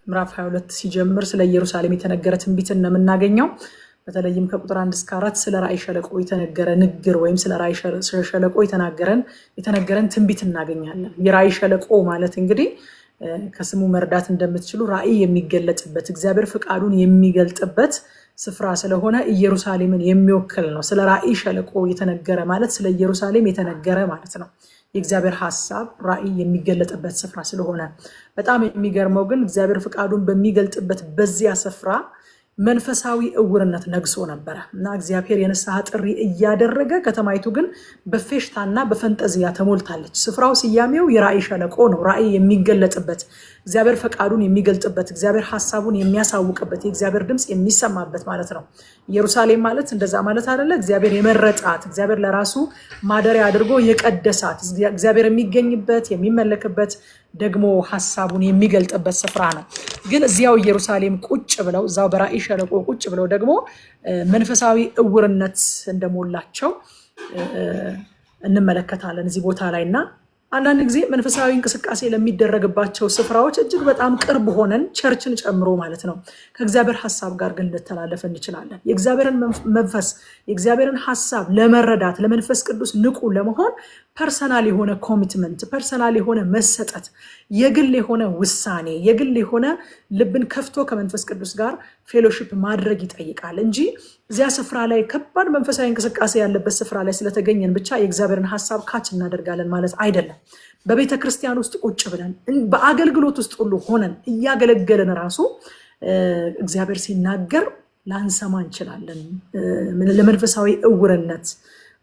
ምዕራፍ 22 ሲጀምር ስለ ኢየሩሳሌም የተነገረ ትንቢትን ነው የምናገኘው። በተለይም ከቁጥር 1 እስከ 4 ስለ ራእይ ሸለቆ የተነገረ ንግር ወይም ስለ ራእይ ሸለቆ የተነገረን ትንቢት እናገኛለን። የራእይ ሸለቆ ማለት እንግዲህ ከስሙ መረዳት እንደምትችሉ ራእይ የሚገለጽበት እግዚአብሔር ፍቃዱን የሚገልጥበት ስፍራ ስለሆነ ኢየሩሳሌምን የሚወክል ነው። ስለ ራእይ ሸለቆ የተነገረ ማለት ስለ ኢየሩሳሌም የተነገረ ማለት ነው። የእግዚአብሔር ሐሳብ ራእይ የሚገለጥበት ስፍራ ስለሆነ በጣም የሚገርመው ግን እግዚአብሔር ፍቃዱን በሚገልጥበት በዚያ ስፍራ መንፈሳዊ እውርነት ነግሶ ነበረ እና እግዚአብሔር የንስሐ ጥሪ እያደረገ ከተማይቱ ግን በፌሽታና በፈንጠዚያ ተሞልታለች። ስፍራው ስያሜው የራእይ ሸለቆ ነው። ራእይ የሚገለጥበት እግዚአብሔር ፈቃዱን የሚገልጥበት እግዚአብሔር ሐሳቡን የሚያሳውቅበት የእግዚአብሔር ድምጽ የሚሰማበት ማለት ነው። ኢየሩሳሌም ማለት እንደዛ ማለት አይደለ። እግዚአብሔር የመረጣት እግዚአብሔር ለራሱ ማደሪያ አድርጎ የቀደሳት እግዚአብሔር የሚገኝበት የሚመለክበት ደግሞ ሐሳቡን የሚገልጥበት ስፍራ ነው። ግን እዚያው ኢየሩሳሌም ቁጭ ብለው እዛው በራእይ ሸለቆ ቁጭ ብለው ደግሞ መንፈሳዊ እውርነት እንደሞላቸው እንመለከታለን እዚህ ቦታ ላይና አንዳንድ ጊዜ መንፈሳዊ እንቅስቃሴ ለሚደረግባቸው ስፍራዎች እጅግ በጣም ቅርብ ሆነን ቸርችን ጨምሮ ማለት ነው ከእግዚአብሔር ሐሳብ ጋር ግን ልተላለፍ እንችላለን። የእግዚአብሔርን መንፈስ የእግዚአብሔርን ሐሳብ ለመረዳት ለመንፈስ ቅዱስ ንቁ ለመሆን ፐርሰናል የሆነ ኮሚትመንት፣ ፐርሰናል የሆነ መሰጠት፣ የግል የሆነ ውሳኔ፣ የግል የሆነ ልብን ከፍቶ ከመንፈስ ቅዱስ ጋር ፌሎሺፕ ማድረግ ይጠይቃል እንጂ እዚያ ስፍራ ላይ ከባድ መንፈሳዊ እንቅስቃሴ ያለበት ስፍራ ላይ ስለተገኘን ብቻ የእግዚአብሔርን ሐሳብ ካች እናደርጋለን ማለት አይደለም። በቤተ ክርስቲያን ውስጥ ቁጭ ብለን በአገልግሎት ውስጥ ሁሉ ሆነን እያገለገለን ራሱ እግዚአብሔር ሲናገር ላንሰማ እንችላለን። ለመንፈሳዊ እውርነት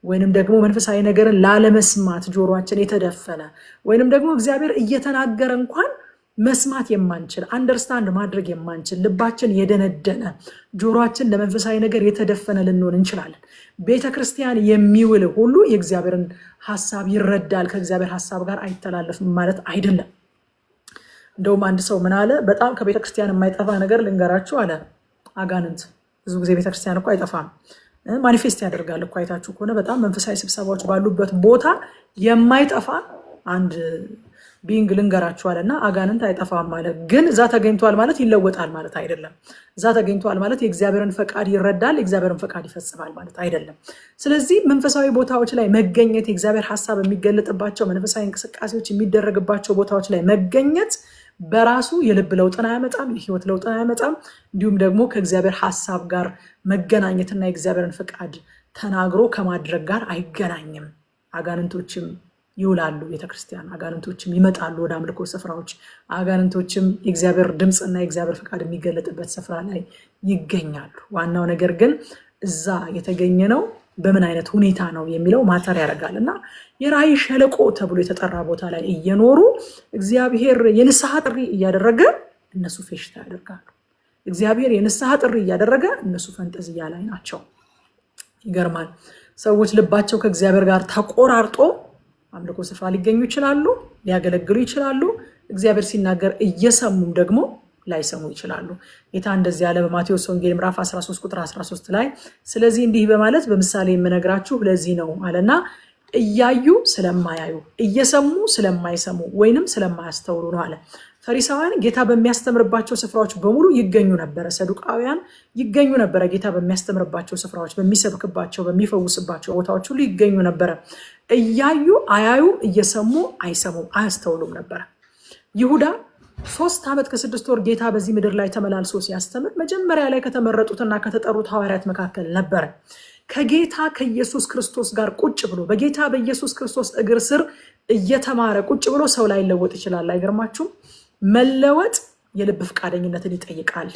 ወይንም ደግሞ መንፈሳዊ ነገርን ላለመስማት ጆሮአችን የተደፈነ ወይንም ደግሞ እግዚአብሔር እየተናገረ እንኳን መስማት የማንችል አንደርስታንድ ማድረግ የማንችል ልባችን የደነደነ ጆሮአችን ለመንፈሳዊ ነገር የተደፈነ ልንሆን እንችላለን። ቤተክርስቲያን የሚውል ሁሉ የእግዚአብሔርን ሐሳብ ይረዳል፣ ከእግዚአብሔር ሐሳብ ጋር አይተላለፍም ማለት አይደለም። እንደውም አንድ ሰው ምን አለ? በጣም ከቤተክርስቲያን የማይጠፋ ነገር ልንገራችሁ አለ። አጋንንት ብዙ ጊዜ ቤተክርስቲያን እኮ አይጠፋም፣ ማኒፌስት ያደርጋል እኮ። አይታችሁ ከሆነ በጣም መንፈሳዊ ስብሰባዎች ባሉበት ቦታ የማይጠፋ አንድ ቢንግ ልንገራችኋል እና አጋንንት አይጠፋም ማለት ግን እዛ ተገኝቷል ማለት ይለወጣል ማለት አይደለም። እዛ ተገኝቷል ማለት የእግዚአብሔርን ፈቃድ ይረዳል፣ የእግዚአብሔርን ፈቃድ ይፈጽማል ማለት አይደለም። ስለዚህ መንፈሳዊ ቦታዎች ላይ መገኘት፣ የእግዚአብሔር ሐሳብ የሚገለጥባቸው መንፈሳዊ እንቅስቃሴዎች የሚደረግባቸው ቦታዎች ላይ መገኘት በራሱ የልብ ለውጥን አያመጣም፣ የህይወት ለውጥን አያመጣም። እንዲሁም ደግሞ ከእግዚአብሔር ሐሳብ ጋር መገናኘትና የእግዚአብሔርን ፈቃድ ተናግሮ ከማድረግ ጋር አይገናኝም። አጋንንቶችም ይውላሉ ቤተክርስቲያን፣ አጋንንቶችም ይመጣሉ ወደ አምልኮ ስፍራዎች፣ አጋንንቶችም የእግዚአብሔር ድምፅና የእግዚአብሔር ፈቃድ የሚገለጥበት ስፍራ ላይ ይገኛሉ። ዋናው ነገር ግን እዛ የተገኘ ነው በምን አይነት ሁኔታ ነው የሚለው ማተር ያደርጋል እና የራእይ ሸለቆ ተብሎ የተጠራ ቦታ ላይ እየኖሩ እግዚአብሔር የንስሐ ጥሪ እያደረገ እነሱ ፌሽታ ያደርጋሉ። እግዚአብሔር የንስሐ ጥሪ እያደረገ እነሱ ፈንጠዝያ ላይ ናቸው። ይገርማል። ሰዎች ልባቸው ከእግዚአብሔር ጋር ተቆራርጦ አምልኮ ስፍራ ሊገኙ ይችላሉ፣ ሊያገለግሉ ይችላሉ። እግዚአብሔር ሲናገር እየሰሙም ደግሞ ላይሰሙ ይችላሉ። ጌታ እንደዚህ ያለ በማቴዎስ ወንጌል ምዕራፍ 13 ቁጥር 13 ላይ ስለዚህ እንዲህ በማለት በምሳሌ የምነግራችሁ ለዚህ ነው አለና እያዩ ስለማያዩ እየሰሙ ስለማይሰሙ ወይንም ስለማያስተውሉ ነው አለ። ፈሪሳውያን ጌታ በሚያስተምርባቸው ስፍራዎች በሙሉ ይገኙ ነበረ። ሰዱቃውያን ይገኙ ነበረ። ጌታ በሚያስተምርባቸው ስፍራዎች፣ በሚሰብክባቸው፣ በሚፈውስባቸው ቦታዎች ሁሉ ይገኙ ነበረ። እያዩ አያዩ፣ እየሰሙ አይሰሙ፣ አያስተውሉም ነበረ። ይሁዳ 3 ዓመት ከ6 ወር ጌታ በዚህ ምድር ላይ ተመላልሶ ሲያስተምር መጀመሪያ ላይ ከተመረጡትና ከተጠሩት ሐዋርያት መካከል ነበረ። ከጌታ ከኢየሱስ ክርስቶስ ጋር ቁጭ ብሎ በጌታ በኢየሱስ ክርስቶስ እግር ስር እየተማረ ቁጭ ብሎ ሰው ላይ ለወጥ ይችላል። አይገርማችሁም? መለወጥ የልብ ፈቃደኝነትን ይጠይቃል።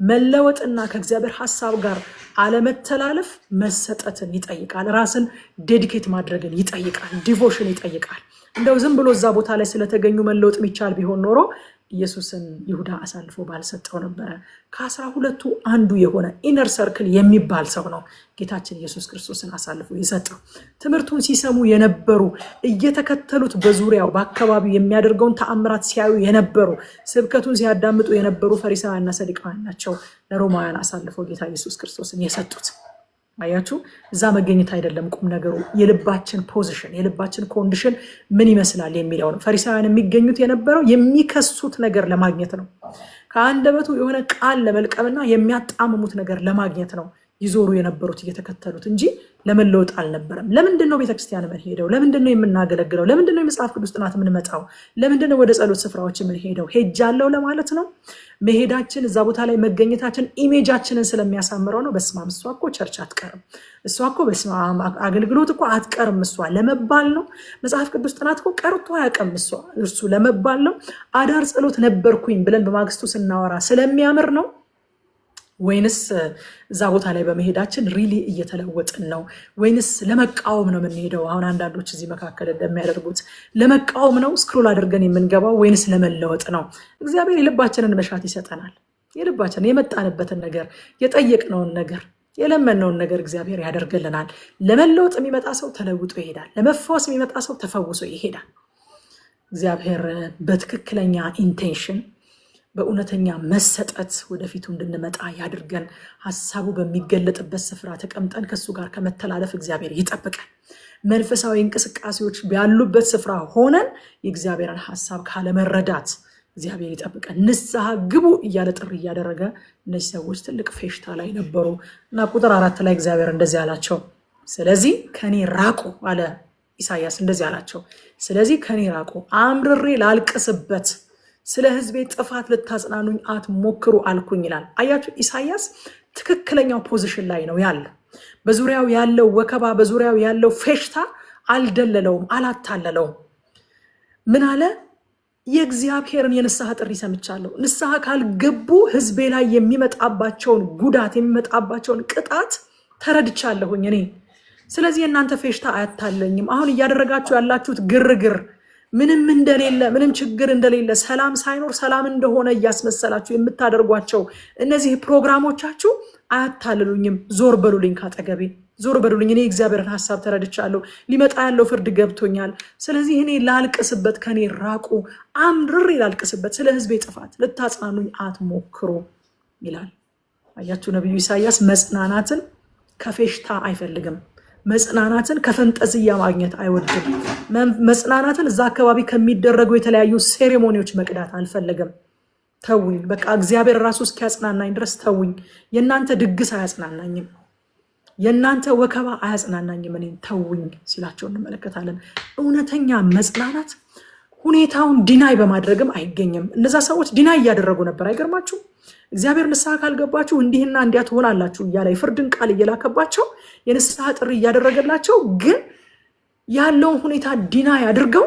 መለወጥና ከእግዚአብሔር ሐሳብ ጋር አለመተላለፍ መሰጠትን ይጠይቃል። ራስን ዴዲኬት ማድረግን ይጠይቃል። ዲቮሽን ይጠይቃል። እንደው ዝም ብሎ እዛ ቦታ ላይ ስለተገኙ መለወጥ የሚቻል ቢሆን ኖሮ ኢየሱስን ይሁዳ አሳልፎ ባልሰጠው ነበረ። ከ12ቱ አንዱ የሆነ ኢነር ሰርክል የሚባል ሰው ነው ጌታችን ኢየሱስ ክርስቶስን አሳልፎ የሰጠው። ትምህርቱን ሲሰሙ የነበሩ እየተከተሉት በዙሪያው በአካባቢው የሚያደርገውን ተአምራት ሲያዩ የነበሩ ስብከቱን ሲያዳምጡ የነበሩ ፈሪሳውያንና ሰዱቃውያን ናቸው ለሮማውያን አሳልፎ ጌታ ኢየሱስ ክርስቶስን የሰጡት። አያችሁ፣ እዛ መገኘት አይደለም ቁም ነገሩ፣ የልባችን ፖዚሽን የልባችን ኮንዲሽን ምን ይመስላል የሚለው ነው። ፈሪሳውያን የሚገኙት የነበረው የሚከሱት ነገር ለማግኘት ነው። ከአንደበቱ የሆነ ቃል ለመልቀምና የሚያጣምሙት ነገር ለማግኘት ነው ይዞሩ የነበሩት እየተከተሉት እንጂ ለመለወጥ አልነበረም። ለምንድን ነው ቤተክርስቲያን የምንሄደው? ለምንድን ነው የምናገለግለው? ለምንድን ነው የመጽሐፍ ቅዱስ ጥናት የምንመጣው? ለምንድን ነው ወደ ጸሎት ስፍራዎች የምንሄደው? ሄጃለሁ ለማለት ነው። መሄዳችን እዛ ቦታ ላይ መገኘታችን ኢሜጃችንን ስለሚያሳምረው ነው። በስማም እሷ እኮ ቸርች አትቀርም፣ እሷ እኮ በስማም አገልግሎት እኮ አትቀርም እሷ ለመባል ነው። መጽሐፍ ቅዱስ ጥናት እኮ ቀርቶ አያውቅም እርሱ ለመባል ነው። አዳር ጸሎት ነበርኩኝ ብለን በማግስቱ ስናወራ ስለሚያምር ነው ወይንስ እዛ ቦታ ላይ በመሄዳችን ሪሊ እየተለወጥን ነው? ወይንስ ለመቃወም ነው የምንሄደው? አሁን አንዳንዶች እዚህ መካከል እንደሚያደርጉት ለመቃወም ነው ስክሮል አድርገን የምንገባው ወይንስ ለመለወጥ ነው? እግዚአብሔር የልባችንን መሻት ይሰጠናል። የልባችንን የመጣንበትን ነገር የጠየቅነውን ነገር የለመነውን ነገር እግዚአብሔር ያደርግልናል። ለመለወጥ የሚመጣ ሰው ተለውጦ ይሄዳል። ለመፈወስ የሚመጣ ሰው ተፈውሶ ይሄዳል። እግዚአብሔር በትክክለኛ ኢንቴንሽን በእውነተኛ መሰጠት ወደፊቱ እንድንመጣ ያድርገን። ሀሳቡ በሚገለጥበት ስፍራ ተቀምጠን ከሱ ጋር ከመተላለፍ እግዚአብሔር ይጠብቀን። መንፈሳዊ እንቅስቃሴዎች ያሉበት ስፍራ ሆነን የእግዚአብሔርን ሀሳብ ካለመረዳት እግዚአብሔር ይጠብቀን። ንስሐ ግቡ እያለ ጥሪ እያደረገ እነዚህ ሰዎች ትልቅ ፌሽታ ላይ ነበሩ እና ቁጥር 4 ላይ እግዚአብሔር እንደዚህ አላቸው፣ ስለዚህ ከኔ ራቁ አለ ኢሳያስ። እንደዚህ አላቸው፣ ስለዚህ ከኔ ራቁ፣ አምርሬ ላልቅስበት፣ ስለ ህዝቤ ጥፋት ልታጽናኑኝ አትሞክሩ አልኩኝ ይላል። አያችሁ፣ ኢሳያስ ትክክለኛው ፖዚሽን ላይ ነው ያለ። በዙሪያው ያለው ወከባ፣ በዙሪያው ያለው ፌሽታ አልደለለውም፣ አላታለለውም። ምን አለ? የእግዚአብሔርን የንስሐ ጥሪ ሰምቻለሁ። ንስሐ ካልገቡ ህዝቤ ላይ የሚመጣባቸውን ጉዳት፣ የሚመጣባቸውን ቅጣት ተረድቻለሁኝ እኔ። ስለዚህ የእናንተ ፌሽታ አያታለኝም። አሁን እያደረጋችሁ ያላችሁት ግርግር ምንም እንደሌለ፣ ምንም ችግር እንደሌለ፣ ሰላም ሳይኖር ሰላም እንደሆነ እያስመሰላችሁ የምታደርጓቸው እነዚህ ፕሮግራሞቻችሁ አያታልሉኝም። ዞር በሉልኝ፣ ካጠገቤ ዞር በሉልኝ። እኔ እግዚአብሔርን ሀሳብ ተረድቻለሁ። ሊመጣ ያለው ፍርድ ገብቶኛል። ስለዚህ እኔ ላልቅስበት፣ ከኔ ራቁ፣ አምርሬ ላልቅስበት፣ ስለ ህዝቤ ጥፋት ልታጽናኑኝ አትሞክሩ ይላል። አያችሁ፣ ነቢዩ ኢሳያስ መጽናናትን ከፌሽታ አይፈልግም። መጽናናትን ከፈንጠዝያ ማግኘት አይወድም። መጽናናትን እዛ አካባቢ ከሚደረጉ የተለያዩ ሴሬሞኒዎች መቅዳት አልፈለገም። ተውኝ፣ በቃ እግዚአብሔር ራሱ እስኪያጽናናኝ ድረስ ተውኝ። የእናንተ ድግስ አያጽናናኝም፣ የእናንተ ወከባ አያጽናናኝም፣ እኔን ተውኝ ሲላቸው እንመለከታለን። እውነተኛ መጽናናት ሁኔታውን ዲናይ በማድረግም አይገኝም። እነዛ ሰዎች ዲናይ እያደረጉ ነበር። አይገርማችሁ? እግዚአብሔር ንስሐ ካልገባችሁ እንዲህና እንዲያ ትሆናላችሁ እያለ የፍርድን ቃል እየላከባቸው የንስሐ ጥሪ እያደረገላቸው፣ ግን ያለውን ሁኔታ ዲናይ አድርገው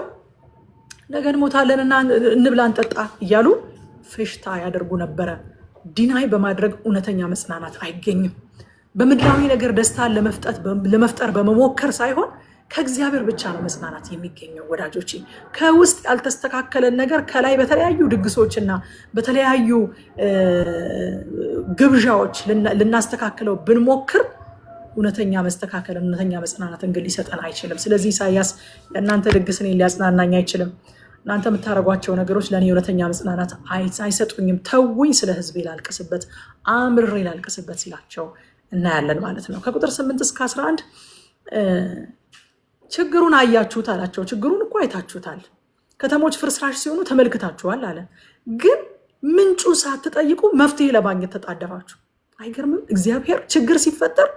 ነገ እንሞታለንና እንብላ እንጠጣ እያሉ ፌሽታ ያደርጉ ነበረ። ዲናይ በማድረግ እውነተኛ መጽናናት አይገኝም። በምድራዊ ነገር ደስታን ለመፍጠር በመሞከር ሳይሆን ከእግዚአብሔር ብቻ ነው መጽናናት የሚገኘው ወዳጆቼ። ከውስጥ ያልተስተካከለን ነገር ከላይ በተለያዩ ድግሶችና በተለያዩ ግብዣዎች ልናስተካክለው ብንሞክር እውነተኛ መስተካከል፣ እውነተኛ መጽናናትን ግን ሊሰጠን አይችልም። ስለዚህ ኢሳያስ የእናንተ ድግስ እኔን ሊያጽናናኝ አይችልም፣ እናንተ የምታደርጓቸው ነገሮች ለእኔ እውነተኛ መጽናናት አይሰጡኝም፣ ተውኝ፣ ስለ ህዝቤ ላልቅስበት፣ አምርሬ ላልቅስበት ሲላቸው እናያለን ማለት ነው። ከቁጥር 8 እስከ 11 ችግሩን አያችሁት አላቸው። ችግሩን እኮ አይታችሁታል፣ ከተሞች ፍርስራሽ ሲሆኑ ተመልክታችኋል አለ። ግን ምንጩን ሳትጠይቁ መፍትሄ ለማግኘት ተጣደፋችሁ። አይገርምም? እግዚአብሔር ችግር ሲፈጠር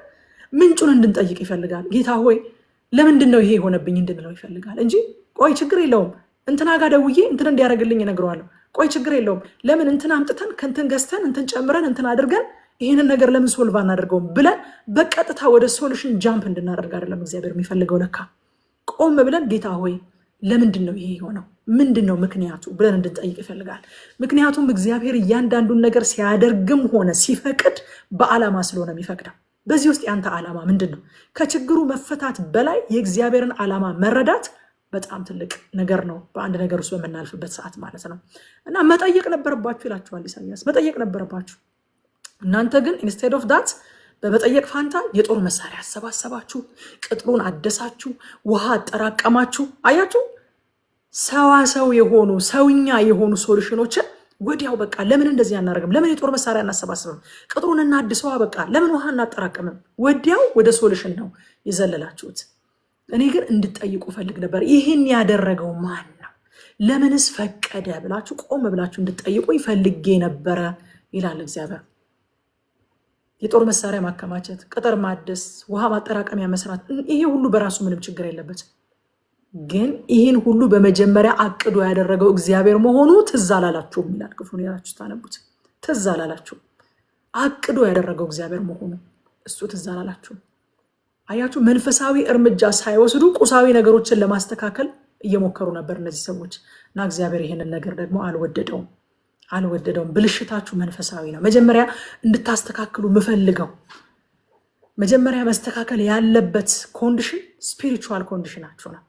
ምንጩን እንድንጠይቅ ይፈልጋል። ጌታ ሆይ ለምንድን ነው ይሄ የሆነብኝ እንድንለው ይፈልጋል እንጂ ቆይ ችግር የለውም እንትና ጋር ደውዬ እንትን እንዲያደርግልኝ እነግረዋለሁ፣ ቆይ ችግር የለውም ለምን እንትን አምጥተን ከእንትን ገዝተን እንትን ጨምረን እንትን አድርገን ይህንን ነገር ለምን ሶልቭ አናደርገውም ብለን በቀጥታ ወደ ሶሉሽን ጃምፕ እንድናደርግ አይደለም እግዚአብሔር የሚፈልገው። ለካ ቆም ብለን ጌታ ሆይ ለምንድን ነው ይሄ የሆነው? ምንድን ነው ምክንያቱ ብለን እንድንጠይቅ ይፈልጋል። ምክንያቱም እግዚአብሔር እያንዳንዱን ነገር ሲያደርግም ሆነ ሲፈቅድ በዓላማ ስለሆነ የሚፈቅደው። በዚህ ውስጥ ያንተ ዓላማ ምንድን ነው? ከችግሩ መፈታት በላይ የእግዚአብሔርን ዓላማ መረዳት በጣም ትልቅ ነገር ነው፣ በአንድ ነገር ውስጥ በምናልፍበት ሰዓት ማለት ነው። እና መጠየቅ ነበረባችሁ ይላችኋል ኢሳያስ፣ መጠየቅ ነበረባችሁ። እናንተ ግን ኢንስቴድ ኦፍ ዳት በመጠየቅ ፋንታ የጦር መሳሪያ አሰባሰባችሁ፣ ቅጥሩን አደሳችሁ፣ ውሃ አጠራቀማችሁ። አያችሁ፣ ሰዋሰው የሆኑ ሰውኛ የሆኑ ሶሉሽኖችን ወዲያው በቃ ለምን እንደዚህ አናደርግም? ለምን የጦር መሳሪያ እናሰባስብም? ቅጥሩን እናድሰዋ፣ በቃ ለምን ውሃ እናጠራቀምም? ወዲያው ወደ ሶሉሽን ነው የዘለላችሁት። እኔ ግን እንድጠይቁ ፈልግ ነበር። ይህን ያደረገው ማን ነው? ለምንስ ፈቀደ ብላችሁ ቆም ብላችሁ እንድትጠይቁኝ ፈልጌ ነበረ ይላል እግዚአብሔር። የጦር መሳሪያ ማከማቸት፣ ቅጥር ማደስ፣ ውሃ ማጠራቀሚያ መስራት፣ ይሄ ሁሉ በራሱ ምንም ችግር የለበትም። ግን ይህን ሁሉ በመጀመሪያ አቅዶ ያደረገው እግዚአብሔር መሆኑ ትዝ አላላችሁም ይላል። ክፍሉን ያላችሁ ታነቡት። ትዝ አላላችሁም። አቅዶ ያደረገው እግዚአብሔር መሆኑ እሱ ትዝ አላላችሁም። አያችሁ፣ መንፈሳዊ እርምጃ ሳይወስዱ ቁሳዊ ነገሮችን ለማስተካከል እየሞከሩ ነበር እነዚህ ሰዎች እና እግዚአብሔር ይሄንን ነገር ደግሞ አልወደደውም። ብልሽታችሁ መንፈሳዊ ነው። መጀመሪያ እንድታስተካክሉ ምፈልገው መጀመሪያ መስተካከል ያለበት ኮንዲሽን ስፒሪቹዋል ኮንዲሽናችሁ ነው።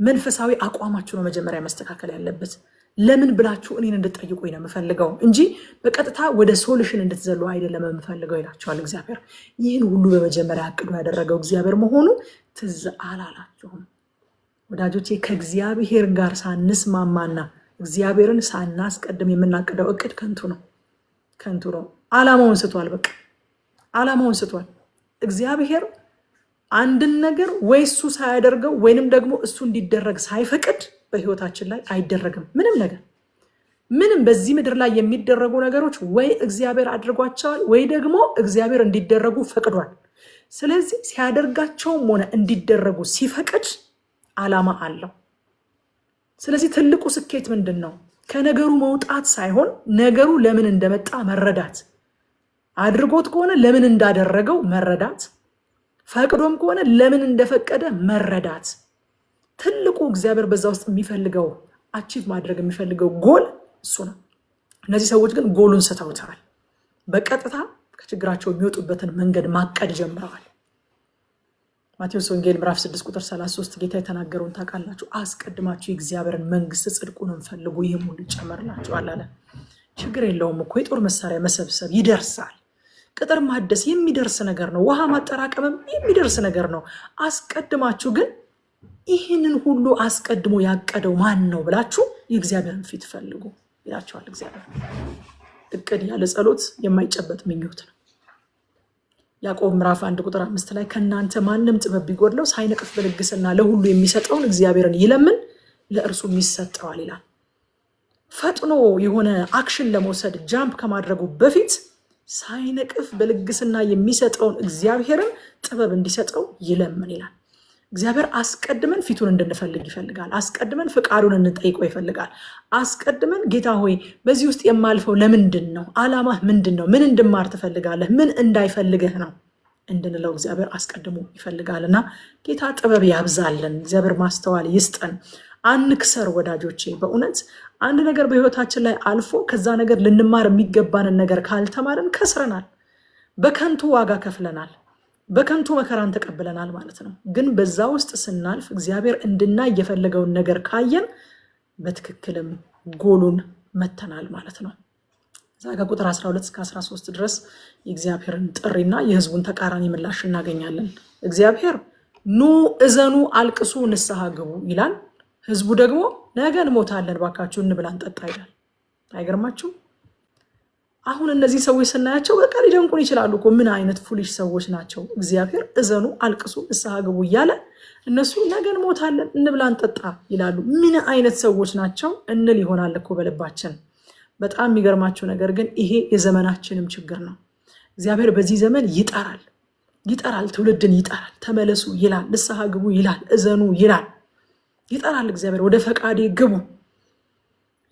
መንፈሳዊ አቋማችሁ ነው መጀመሪያ መስተካከል ያለበት። ለምን ብላችሁ እኔን እንድትጠይቁኝ ነው የምፈልገው እንጂ በቀጥታ ወደ ሶሉሽን እንድትዘሉ አይደለም የምፈልገው ይላችኋል እግዚአብሔር። ይህን ሁሉ በመጀመሪያ አቅዶ ያደረገው እግዚአብሔር መሆኑ ትዝ አላላችሁም ወዳጆቼ? ከእግዚአብሔር ጋር ሳንስማማና እግዚአብሔርን ሳናስቀድም የምናቅደው እቅድ ከንቱ ነው። ዓላማውን ስቷል። በቃ ዓላማውን ስቷል። እግዚአብሔር አንድን ነገር ወይ እሱ ሳያደርገው ወይንም ደግሞ እሱ እንዲደረግ ሳይፈቅድ በህይወታችን ላይ አይደረግም ምንም ነገር። ምንም በዚህ ምድር ላይ የሚደረጉ ነገሮች ወይ እግዚአብሔር አድርጓቸዋል ወይ ደግሞ እግዚአብሔር እንዲደረጉ ፈቅዷል። ስለዚህ ሲያደርጋቸውም ሆነ እንዲደረጉ ሲፈቅድ ዓላማ አለው። ስለዚህ ትልቁ ስኬት ምንድን ነው? ከነገሩ መውጣት ሳይሆን ነገሩ ለምን እንደመጣ መረዳት፣ አድርጎት ከሆነ ለምን እንዳደረገው መረዳት፣ ፈቅዶም ከሆነ ለምን እንደፈቀደ መረዳት። ትልቁ እግዚአብሔር በዛ ውስጥ የሚፈልገው አቺቭ ማድረግ የሚፈልገው ጎል እሱ ነው። እነዚህ ሰዎች ግን ጎሉን ስተውታል። በቀጥታ ከችግራቸው የሚወጡበትን መንገድ ማቀድ ጀምረዋል። ማቴዎስ ወንጌል ምዕራፍ 6 ቁጥር 33 ጌታ የተናገረውን ታውቃላችሁ። አስቀድማችሁ የእግዚአብሔርን መንግስት ጽድቁንም ፈልጉ ይህም ሁሉ ይጨመርላችኋል አለ። ችግር የለውም እኮ የጦር መሳሪያ መሰብሰብ ይደርሳል። ቅጥር ማደስ የሚደርስ ነገር ነው። ውሃ ማጠራቀምም የሚደርስ ነገር ነው። አስቀድማችሁ ግን ይህንን ሁሉ አስቀድሞ ያቀደው ማን ነው ብላችሁ የእግዚአብሔርን ፊት ፈልጉ ይላችኋል እግዚአብሔር። እቅድ ያለ ጸሎት የማይጨበጥ ምኞት ነው። ያዕቆብ ምዕራፍ 1 ቁጥር 5 ላይ ከእናንተ ማንም ጥበብ ቢጎድለው ሳይነቅፍ በልግስና ለሁሉ የሚሰጠውን እግዚአብሔርን ይለምን ለእርሱም ይሰጠዋል ይላል። ፈጥኖ የሆነ አክሽን ለመውሰድ ጃምፕ ከማድረጉ በፊት ሳይነቅፍ በልግስና የሚሰጠውን እግዚአብሔርን ጥበብ እንዲሰጠው ይለምን ይላል። እግዚአብሔር አስቀድመን ፊቱን እንድንፈልግ ይፈልጋል። አስቀድመን ፍቃዱን እንጠይቀው ይፈልጋል። አስቀድመን ጌታ ሆይ በዚህ ውስጥ የማልፈው ለምንድን ነው? ዓላማህ ምንድን ነው? ምን እንድማር ትፈልጋለህ? ምን እንዳይፈልግህ ነው እንድንለው እግዚአብሔር አስቀድሞ ይፈልጋልና ጌታ ጥበብ ያብዛልን። እግዚአብሔር ማስተዋል ይስጠን። አንክሰር ወዳጆቼ። በእውነት አንድ ነገር በህይወታችን ላይ አልፎ ከዛ ነገር ልንማር የሚገባንን ነገር ካልተማርን ከስረናል። በከንቱ ዋጋ ከፍለናል። በከንቱ መከራን ተቀብለናል ማለት ነው። ግን በዛ ውስጥ ስናልፍ እግዚአብሔር እንድናይ የፈለገውን ነገር ካየን በትክክልም ጎሉን መተናል ማለት ነው። እዛ ከቁጥር 12 እስከ 13 ድረስ የእግዚአብሔርን ጥሪና የህዝቡን ተቃራኒ ምላሽ እናገኛለን። እግዚአብሔር ኑ እዘኑ፣ አልቅሱ፣ ንስሐ ግቡ ይላል። ህዝቡ ደግሞ ነገ እንሞታለን ባካችሁ እንብላ እንጠጣ ይላል። አይገርማችሁ? አሁን እነዚህ ሰዎች ስናያቸው በቃ ሊደንቁን ይችላሉ እኮ ምን አይነት ፉሊሽ ሰዎች ናቸው። እግዚአብሔር እዘኑ፣ አልቅሱ፣ ንስሐ ግቡ እያለ እነሱ ነገ እንሞታለን እንብላ እንጠጣ ይላሉ። ምን አይነት ሰዎች ናቸው እንል ይሆናል እኮ በልባችን። በጣም የሚገርማችሁ ነገር ግን ይሄ የዘመናችንም ችግር ነው። እግዚአብሔር በዚህ ዘመን ይጠራል፣ ትውልድን ይጠራል። ተመለሱ ይላል፣ ንስሐ ግቡ ይላል፣ እዘኑ ይላል፣ ይጠራል። እግዚአብሔር ወደ ፈቃዴ ግቡ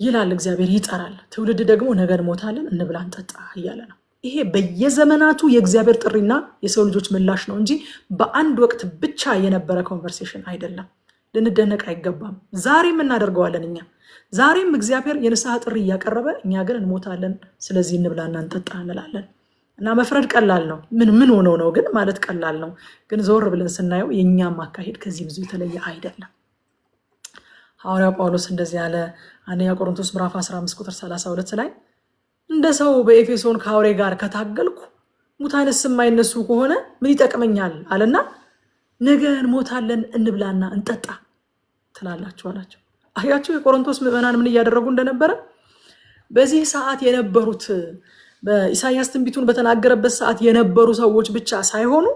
ይላል። እግዚአብሔር ይጠራል። ትውልድ ደግሞ ነገ እንሞታለን እንብላ እንጠጣ እያለ ነው። ይሄ በየዘመናቱ የእግዚአብሔር ጥሪና የሰው ልጆች ምላሽ ነው እንጂ በአንድ ወቅት ብቻ የነበረ ኮንቨርሴሽን አይደለም። ልንደነቅ አይገባም። ዛሬም እናደርገዋለን። እኛ ዛሬም እግዚአብሔር የንስሐ ጥሪ እያቀረበ፣ እኛ ግን እንሞታለን ስለዚህ እንብላና እንጠጣ እንላለን። እና መፍረድ ቀላል ነው። ምን ሆነው ነው ግን ማለት ቀላል ነው። ግን ዞር ብለን ስናየው የእኛም አካሄድ ከዚህ ብዙ የተለየ አይደለም። ሐዋርያው ጳውሎስ እንደዚህ ያለ አንደኛ ቆሮንቶስ ምዕራፍ 15 ቁጥር 32 ላይ እንደ ሰው በኤፌሶን ከአውሬ ጋር ከታገልኩ ሙታንስ የማይነሱ ከሆነ ምን ይጠቅመኛል አለና ነገ እንሞታለን እንብላና እንጠጣ ትላላችሁ አላቸው። አያችሁ የቆሮንቶስ ምዕመናን ምን እያደረጉ እንደነበረ። በዚህ ሰዓት የነበሩት በኢሳይያስ ትንቢቱን በተናገረበት ሰዓት የነበሩ ሰዎች ብቻ ሳይሆኑ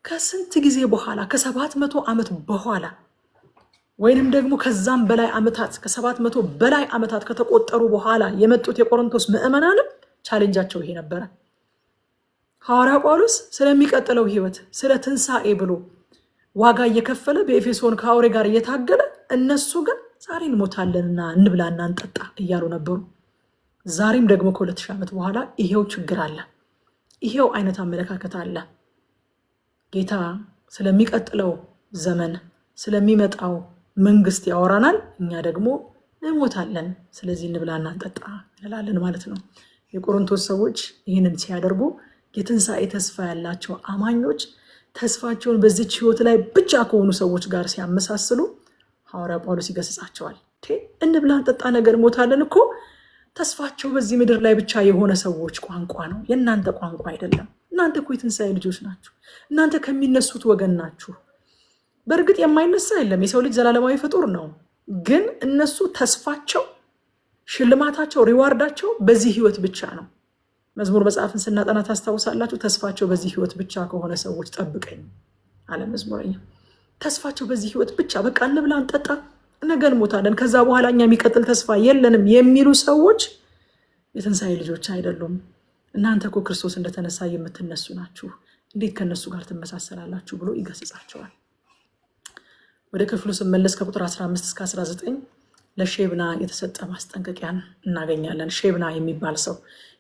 ከስንት ጊዜ በኋላ ከ700 ዓመት በኋላ ወይንም ደግሞ ከዛም በላይ ዓመታት ከ700 በላይ ዓመታት ከተቆጠሩ በኋላ የመጡት የቆሮንቶስ ምዕመናንም ቻሌንጃቸው ይሄ ነበረ። ሐዋርያው ጳውሎስ ስለሚቀጥለው ህይወት ስለ ትንሣኤ ብሎ ዋጋ እየከፈለ በኤፌሶን ከአውሬ ጋር እየታገለ እነሱ ግን ዛሬ እንሞታለንና እንብላና እንጠጣ እያሉ ነበሩ። ዛሬም ደግሞ ከ2000 ዓመት በኋላ ይሄው ችግር አለ። ይሄው አይነት አመለካከት አለ። ጌታ ስለሚቀጥለው ዘመን ስለሚመጣው መንግስት ያወራናል፣ እኛ ደግሞ እንሞታለን፣ ስለዚህ እንብላና እንጠጣ እንላለን ማለት ነው። የቆሮንቶስ ሰዎች ይህንን ሲያደርጉ የትንሣኤ ተስፋ ያላቸው አማኞች ተስፋቸውን በዚች ህይወት ላይ ብቻ ከሆኑ ሰዎች ጋር ሲያመሳስሉ ሐዋርያ ጳውሎስ ይገስጻቸዋል። እንብላ እንጠጣ ነገር እንሞታለን እኮ ተስፋቸው በዚህ ምድር ላይ ብቻ የሆነ ሰዎች ቋንቋ ነው፣ የእናንተ ቋንቋ አይደለም። እናንተ እኮ የትንሣኤ ልጆች ናችሁ። እናንተ ከሚነሱት ወገን ናችሁ። በእርግጥ የማይነሳ የለም፣ የሰው ልጅ ዘላለማዊ ፍጡር ነው። ግን እነሱ ተስፋቸው፣ ሽልማታቸው፣ ሪዋርዳቸው በዚህ ህይወት ብቻ ነው። መዝሙር መጽሐፍን ስናጠና ታስታውሳላችሁ። ተስፋቸው በዚህ ህይወት ብቻ ከሆነ ሰዎች ጠብቀኝ አለ መዝሙረኛ። ተስፋቸው በዚህ ህይወት ብቻ፣ በቃ እንብላ እንጠጣ ነገ እንሞታለን፣ ከዛ በኋላ እኛ የሚቀጥል ተስፋ የለንም የሚሉ ሰዎች የትንሣኤ ልጆች አይደሉም። እናንተ እኮ ክርስቶስ እንደተነሳ የምትነሱ ናችሁ፣ እንዴት ከነሱ ጋር ትመሳሰላላችሁ ብሎ ይገስጻቸዋል። ወደ ክፍሉ ስመለስ ከቁጥር 15 እስከ 19 ለሼብና የተሰጠ ማስጠንቀቂያን እናገኛለን። ሼብና የሚባል ሰው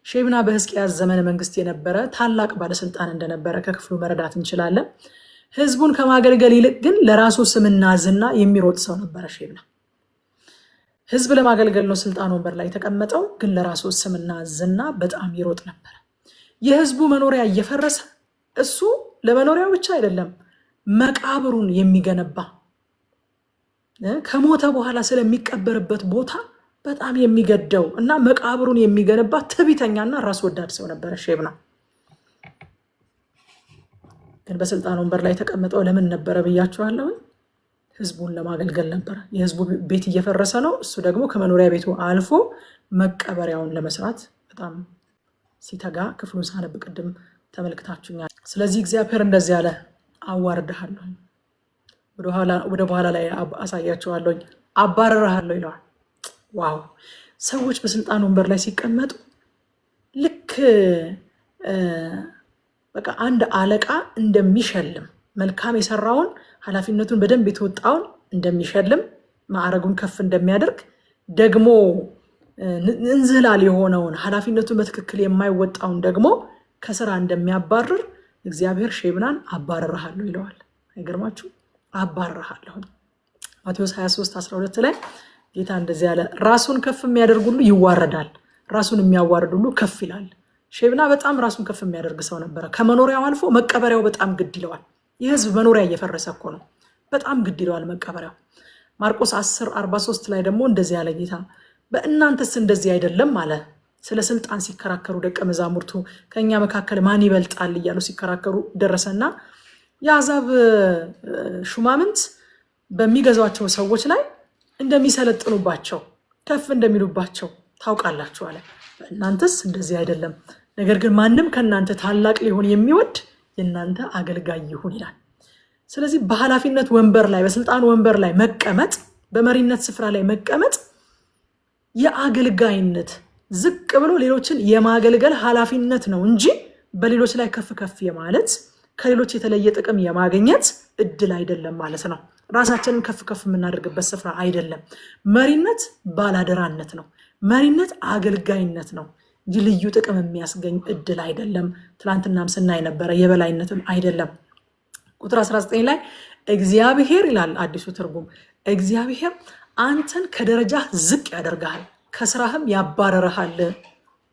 ሼብና በሕዝቅያስ ዘመነ መንግስት የነበረ ታላቅ ባለስልጣን እንደነበረ ከክፍሉ መረዳት እንችላለን። ህዝቡን ከማገልገል ይልቅ ግን ለራሱ ስምና ዝና የሚሮጥ ሰው ነበረ። ሼብና ህዝብ ለማገልገል ነው ስልጣን ወንበር ላይ የተቀመጠው፣ ግን ለራሱ ስምና ዝና በጣም ይሮጥ ነበር። የህዝቡ መኖሪያ እየፈረሰ እሱ ለመኖሪያው ብቻ አይደለም መቃብሩን የሚገነባ ከሞተ በኋላ ስለሚቀበርበት ቦታ በጣም የሚገደው እና መቃብሩን የሚገነባ ትዕቢተኛና ራስ ወዳድ ሰው ነበረ ሼብና። ግን በስልጣን ወንበር ላይ የተቀመጠው ለምን ነበረ ብያችኋለሁ? ህዝቡን ለማገልገል ነበረ። የህዝቡ ቤት እየፈረሰ ነው፣ እሱ ደግሞ ከመኖሪያ ቤቱ አልፎ መቀበሪያውን ለመስራት በጣም ሲተጋ ክፍሉን ሳነብ ቅድም ተመልክታችሁኛል። ስለዚህ እግዚአብሔር እንደዚህ ያለ አዋርድሃለሁ፣ ወደ በኋላ ላይ አሳያችኋለሁ፣ አባረርሃለሁ ይለዋል። ዋው! ሰዎች በስልጣን ወንበር ላይ ሲቀመጡ ልክ በቃ አንድ አለቃ እንደሚሸልም መልካም የሰራውን ኃላፊነቱን በደንብ የተወጣውን እንደሚሸልም ማዕረጉን ከፍ እንደሚያደርግ ደግሞ እንዝላል የሆነውን ኃላፊነቱን በትክክል የማይወጣውን ደግሞ ከስራ እንደሚያባርር እግዚአብሔር ሼብናን አባረርሃለሁ ይለዋል። አይገርማችሁ? አባረርሃለሁ። ማቴዎስ 23:12 ላይ ጌታ እንደዚህ ያለ፣ ራሱን ከፍ የሚያደርግ ሁሉ ይዋረዳል፣ ራሱን የሚያዋርድ ሁሉ ከፍ ይላል። ሼብና በጣም ራሱን ከፍ የሚያደርግ ሰው ነበረ። ከመኖሪያው አልፎ መቀበሪያው በጣም ግድ ይለዋል። የህዝብ መኖሪያ እየፈረሰ እኮ ነው፣ በጣም ግድ ይለዋል መቀበሪያው። ማርቆስ 10:43 ላይ ደግሞ እንደዚህ ያለ ጌታ፣ በእናንተስ እንደዚህ አይደለም አለ። ስለ ስልጣን ሲከራከሩ ደቀ መዛሙርቱ ከኛ መካከል ማን ይበልጣል እያሉ ሲከራከሩ ደረሰና የአሕዛብ ሹማምንት በሚገዟቸው ሰዎች ላይ እንደሚሰለጥኑባቸው ከፍ እንደሚሉባቸው ታውቃላችሁ አለ። እናንተስ እንደዚህ አይደለም፣ ነገር ግን ማንም ከእናንተ ታላቅ ሊሆን የሚወድ የእናንተ አገልጋይ ይሁን ይላል። ስለዚህ በኃላፊነት ወንበር ላይ በስልጣን ወንበር ላይ መቀመጥ፣ በመሪነት ስፍራ ላይ መቀመጥ የአገልጋይነት ዝቅ ብሎ ሌሎችን የማገልገል ኃላፊነት ነው እንጂ በሌሎች ላይ ከፍ ከፍ የማለት ከሌሎች የተለየ ጥቅም የማግኘት እድል አይደለም ማለት ነው። ራሳችንን ከፍ ከፍ የምናደርግበት ስፍራ አይደለም። መሪነት ባላደራነት ነው። መሪነት አገልጋይነት ነው እንጂ ልዩ ጥቅም የሚያስገኝ እድል አይደለም። ትላንትናም ስናይ ነበረ፣ የበላይነትም አይደለም። ቁጥር 19 ላይ እግዚአብሔር ይላል አዲሱ ትርጉም፣ እግዚአብሔር አንተን ከደረጃ ዝቅ ያደርግሃል፣ ከስራህም ያባረርሃል።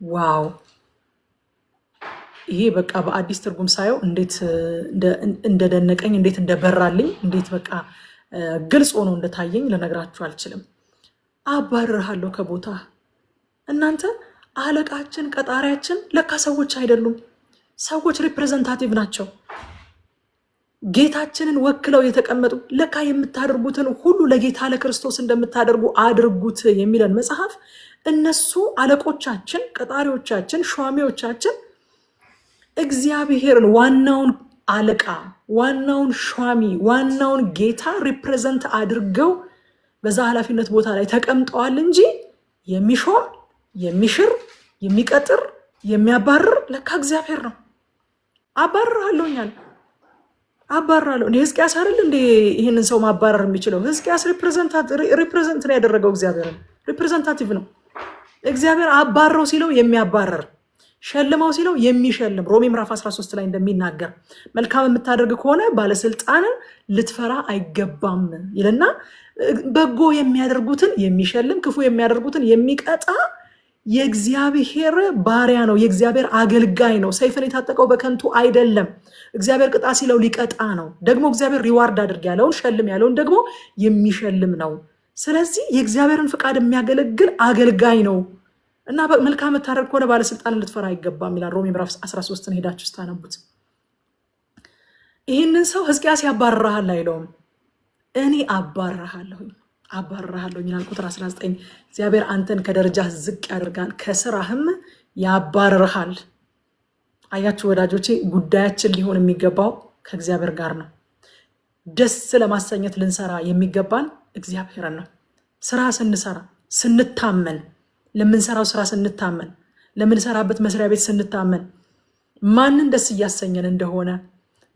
ዋው! ይሄ በቃ በአዲስ ትርጉም ሳየው እንዴት እንደደነቀኝ፣ እንዴት እንደበራልኝ፣ እንዴት በቃ ግልጽ ሆኖ እንደታየኝ ልነግራችሁ አልችልም። አባረርሃለሁ ከቦታ። እናንተ አለቃችን ቀጣሪያችን ለካ ሰዎች አይደሉም። ሰዎች ሪፕሬዘንታቲቭ ናቸው። ጌታችንን ወክለው የተቀመጡ ለካ የምታደርጉትን ሁሉ ለጌታ ለክርስቶስ እንደምታደርጉ አድርጉት የሚለን መጽሐፍ እነሱ አለቆቻችን፣ ቀጣሪዎቻችን፣ ሿሚዎቻችን እግዚአብሔርን ዋናውን አለቃ፣ ዋናውን ሿሚ፣ ዋናውን ጌታ ሪፕሬዘንት አድርገው በዛ ኃላፊነት ቦታ ላይ ተቀምጠዋል እንጂ የሚሾም የሚሽር የሚቀጥር የሚያባርር ለካ እግዚአብሔር ነው። አባርራለሁኛል አባርራለሁ። እንደ ሕዝቅያስ አይደል እንደ ይሄንን ሰው ማባረር የሚችለው? ሕዝቅያስ ሪፕሬዘንት ነው ያደረገው እግዚአብሔርን። ሪፕሬዘንታቲቭ ነው። እግዚአብሔር አባረው ሲለው የሚያባረር፣ ሸልመው ሲለው የሚሸልም ሮሜ ምዕራፍ 13 ላይ እንደሚናገር መልካም የምታደርግ ከሆነ ባለስልጣንን ልትፈራ አይገባም ይልና በጎ የሚያደርጉትን የሚሸልም ክፉ የሚያደርጉትን የሚቀጣ የእግዚአብሔር ባሪያ ነው፣ የእግዚአብሔር አገልጋይ ነው። ሰይፍን የታጠቀው በከንቱ አይደለም። እግዚአብሔር ቅጣ ሲለው ሊቀጣ ነው። ደግሞ እግዚአብሔር ሪዋርድ አድርግ ያለውን ሸልም ያለውን ደግሞ የሚሸልም ነው። ስለዚህ የእግዚአብሔርን ፍቃድ የሚያገለግል አገልጋይ ነው እና መልካም የምታደርግ ከሆነ ባለስልጣን ልትፈራ አይገባም ይላል ሮሜ ምዕራፍ 13 ሄዳችሁ ስታነቡት። ይህንን ሰው ሕዝቅያስ ያባርራሃል አይለውም፣ እኔ አባርራለሁኝ ይላል። ቁጥር 19 እግዚአብሔር አንተን ከደረጃ ዝቅ ያደርጋል ከስራህም ያባርርሃል። አያችሁ ወዳጆቼ፣ ጉዳያችን ሊሆን የሚገባው ከእግዚአብሔር ጋር ነው። ደስ ለማሰኘት ልንሰራ የሚገባን እግዚአብሔርን ነው። ስራ ስንሰራ ስንታመን፣ ለምንሰራው ስራ ስንታመን፣ ለምንሰራበት መስሪያ ቤት ስንታመን፣ ማንን ደስ እያሰኘን እንደሆነ፣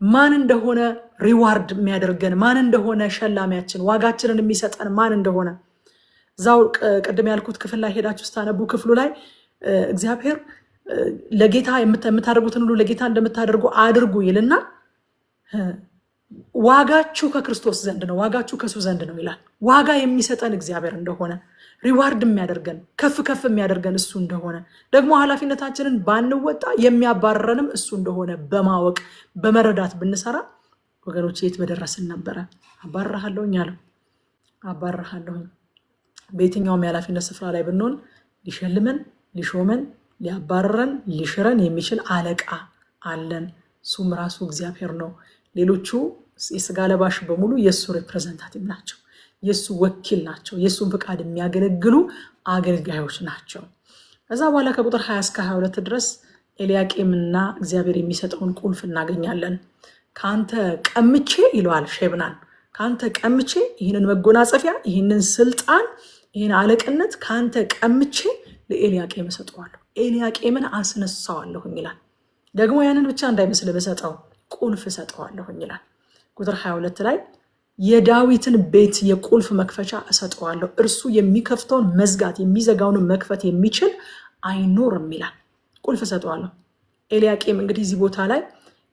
ማን እንደሆነ ሪዋርድ የሚያደርገን፣ ማን እንደሆነ ሸላሚያችን፣ ዋጋችንን የሚሰጠን ማን እንደሆነ እዛው ቅድም ያልኩት ክፍል ላይ ሄዳችሁ ስታነቡ ክፍሉ ላይ እግዚአብሔር ለጌታ የምታደርጉትን ሁሉ ለጌታ እንደምታደርጉ አድርጉ ይልና ዋጋችሁ ከክርስቶስ ዘንድ ነው፣ ዋጋችሁ ከሱ ዘንድ ነው ይላል። ዋጋ የሚሰጠን እግዚአብሔር እንደሆነ፣ ሪዋርድ የሚያደርገን ከፍ ከፍ የሚያደርገን እሱ እንደሆነ፣ ደግሞ ኃላፊነታችንን ባንወጣ የሚያባረረንም እሱ እንደሆነ በማወቅ በመረዳት ብንሰራ ወገኖች የት በደረስን ነበረ። አባርራለሁኝ አለው። አባርራለሁኝ በየትኛውም የኃላፊነት ስፍራ ላይ ብንሆን ሊሸልመን፣ ሊሾመን፣ ሊያባረረን፣ ሊሽረን የሚችል አለቃ አለን። እሱም ራሱ እግዚአብሔር ነው። ሌሎቹ የስጋ ለባሽ በሙሉ የእሱ ሪፕሬዘንታቲቭ ናቸው፣ የእሱ ወኪል ናቸው፣ የእሱን ፍቃድ የሚያገለግሉ አገልጋዮች ናቸው። ከዛ በኋላ ከቁጥር 20 እስከ 22 ድረስ ኤልያቄምና እግዚአብሔር የሚሰጠውን ቁልፍ እናገኛለን። ከአንተ ቀምቼ ይለዋል ሼብናን፣ ከአንተ ቀምቼ ይህንን መጎናጸፊያ፣ ይህንን ስልጣን፣ ይህን አለቅነት ከአንተ ቀምቼ ለኤልያቄም እሰጠዋለሁ፣ ኤልያቄምን አስነሳዋለሁኝ ይላል። ደግሞ ያንን ብቻ እንዳይመስል በሰጠው ቁልፍ እሰጠዋለሁኝ ይላል። ቁጥር 22 ላይ የዳዊትን ቤት የቁልፍ መክፈቻ እሰጠዋለሁ፣ እርሱ የሚከፍተውን መዝጋት የሚዘጋውን መክፈት የሚችል አይኖርም ይላል። ቁልፍ እሰጠዋለሁ። ኤልያቄም እንግዲህ እዚህ ቦታ ላይ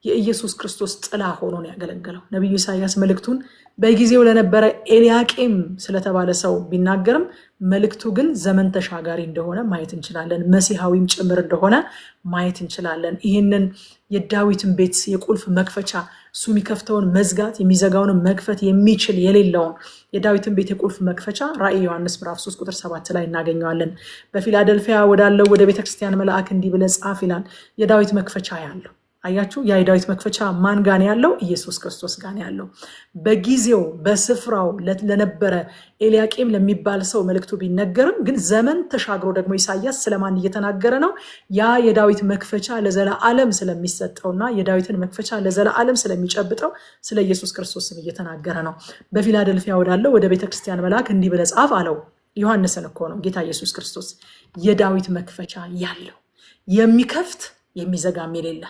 የኢየሱስ ክርስቶስ ጥላ ሆኖ ነው ያገለገለው። ነቢዩ ኢሳያስ መልእክቱን በጊዜው ለነበረ ኤልያቄም ስለተባለ ሰው ቢናገርም መልእክቱ ግን ዘመን ተሻጋሪ እንደሆነ ማየት እንችላለን። መሲሐዊም ጭምር እንደሆነ ማየት እንችላለን። ይህንን የዳዊትን ቤት የቁልፍ መክፈቻ፣ እሱ የሚከፍተውን መዝጋት የሚዘጋውን መክፈት የሚችል የሌለውን የዳዊትን ቤት የቁልፍ መክፈቻ ራእይ ዮሐንስ ምዕራፍ 3 ቁጥር 7 ላይ እናገኘዋለን። በፊላደልፊያ ወዳለው ወደ ቤተክርስቲያን መልአክ እንዲህ ብለህ ጻፍ ይላል። የዳዊት መክፈቻ ያለው አያችሁ፣ ያ የዳዊት መክፈቻ ማን ጋር ያለው? ኢየሱስ ክርስቶስ ጋር ያለው። በጊዜው በስፍራው ለነበረ ኤልያቄም ለሚባል ሰው መልእክቱ ቢነገርም ግን ዘመን ተሻግሮ ደግሞ ኢሳያስ ስለማን እየተናገረ ነው? ያ የዳዊት መክፈቻ ለዘላለም ስለሚሰጠውና የዳዊትን መክፈቻ ለዘላለም ስለሚጨብጠው ስለ ኢየሱስ ክርስቶስም እየተናገረ ነው። በፊላደልፊያ ወዳለው ወደ ቤተክርስቲያን መልአክ እንዲህ ብለህ ጻፍ አለው። ዮሐንስን እኮ ነው ጌታ ኢየሱስ ክርስቶስ። የዳዊት መክፈቻ ያለው የሚከፍት የሚዘጋም የሌለ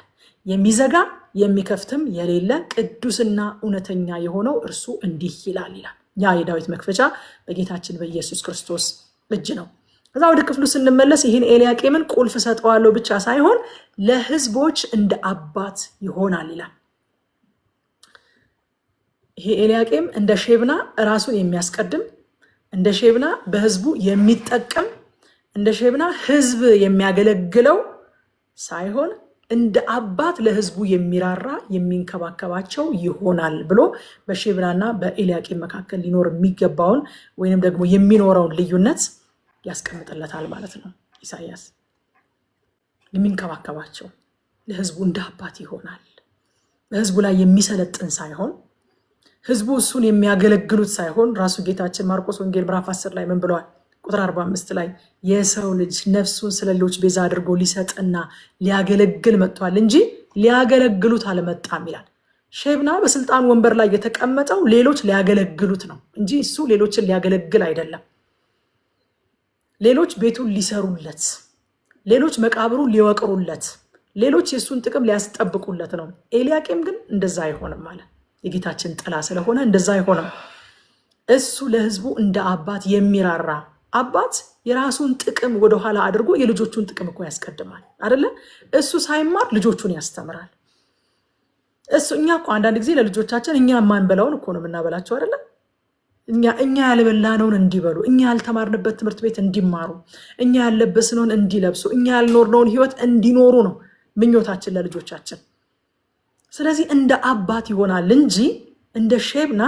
የሚዘጋ የሚከፍትም የሌለ ቅዱስና እውነተኛ የሆነው እርሱ እንዲህ ይላል ይላል። ያ የዳዊት መክፈቻ በጌታችን በኢየሱስ ክርስቶስ እጅ ነው። ከዛ ወደ ክፍሉ ስንመለስ ይህን ኤልያቄምን ቁልፍ ሰጠዋለሁ ብቻ ሳይሆን ለሕዝቦች እንደ አባት ይሆናል ይላል። ይሄ ኤልያቄም እንደ ሼብና ራሱን የሚያስቀድም፣ እንደ ሼብና በሕዝቡ የሚጠቀም፣ እንደ ሼብና ሕዝብ የሚያገለግለው ሳይሆን እንደ አባት ለሕዝቡ የሚራራ የሚንከባከባቸው ይሆናል ብሎ በሼብናና በኤልያቄም መካከል ሊኖር የሚገባውን ወይንም ደግሞ የሚኖረውን ልዩነት ያስቀምጥለታል ማለት ነው። ኢሳያስ የሚንከባከባቸው ለሕዝቡ እንደ አባት ይሆናል። በሕዝቡ ላይ የሚሰለጥን ሳይሆን፣ ሕዝቡ እሱን የሚያገለግሉት ሳይሆን፣ ራሱ ጌታችን ማርቆስ ወንጌል ምዕራፍ 10 ላይ ምን ብለዋል? ቁጥር 45 ላይ የሰው ልጅ ነፍሱን ስለ ሌሎች ቤዛ አድርጎ ሊሰጥና ሊያገለግል መጥቷል እንጂ ሊያገለግሉት አልመጣም ይላል። ሼብና በስልጣን ወንበር ላይ የተቀመጠው ሌሎች ሊያገለግሉት ነው እንጂ እሱ ሌሎችን ሊያገለግል አይደለም። ሌሎች ቤቱን ሊሰሩለት፣ ሌሎች መቃብሩን ሊወቅሩለት፣ ሌሎች የሱን ጥቅም ሊያስጠብቁለት ነው። ኤልያቄም ግን እንደዛ አይሆንም ማለት የጌታችን ጥላ ስለሆነ እንደዛ አይሆንም። እሱ ለህዝቡ እንደ አባት የሚራራ አባት የራሱን ጥቅም ወደኋላ አድርጎ የልጆቹን ጥቅም እኮ ያስቀድማል አይደለ? እሱ ሳይማር ልጆቹን ያስተምራል። እኛ እኮ አንዳንድ ጊዜ ለልጆቻችን እኛ የማንበላውን እኮ ነው የምናበላቸው አይደለ? እኛ ያልበላነውን እንዲበሉ፣ እኛ ያልተማርንበት ትምህርት ቤት እንዲማሩ፣ እኛ ያለበስነውን እንዲለብሱ፣ እኛ ያልኖርነውን ህይወት እንዲኖሩ ነው ምኞታችን ለልጆቻችን። ስለዚህ እንደ አባት ይሆናል እንጂ እንደ ሼብና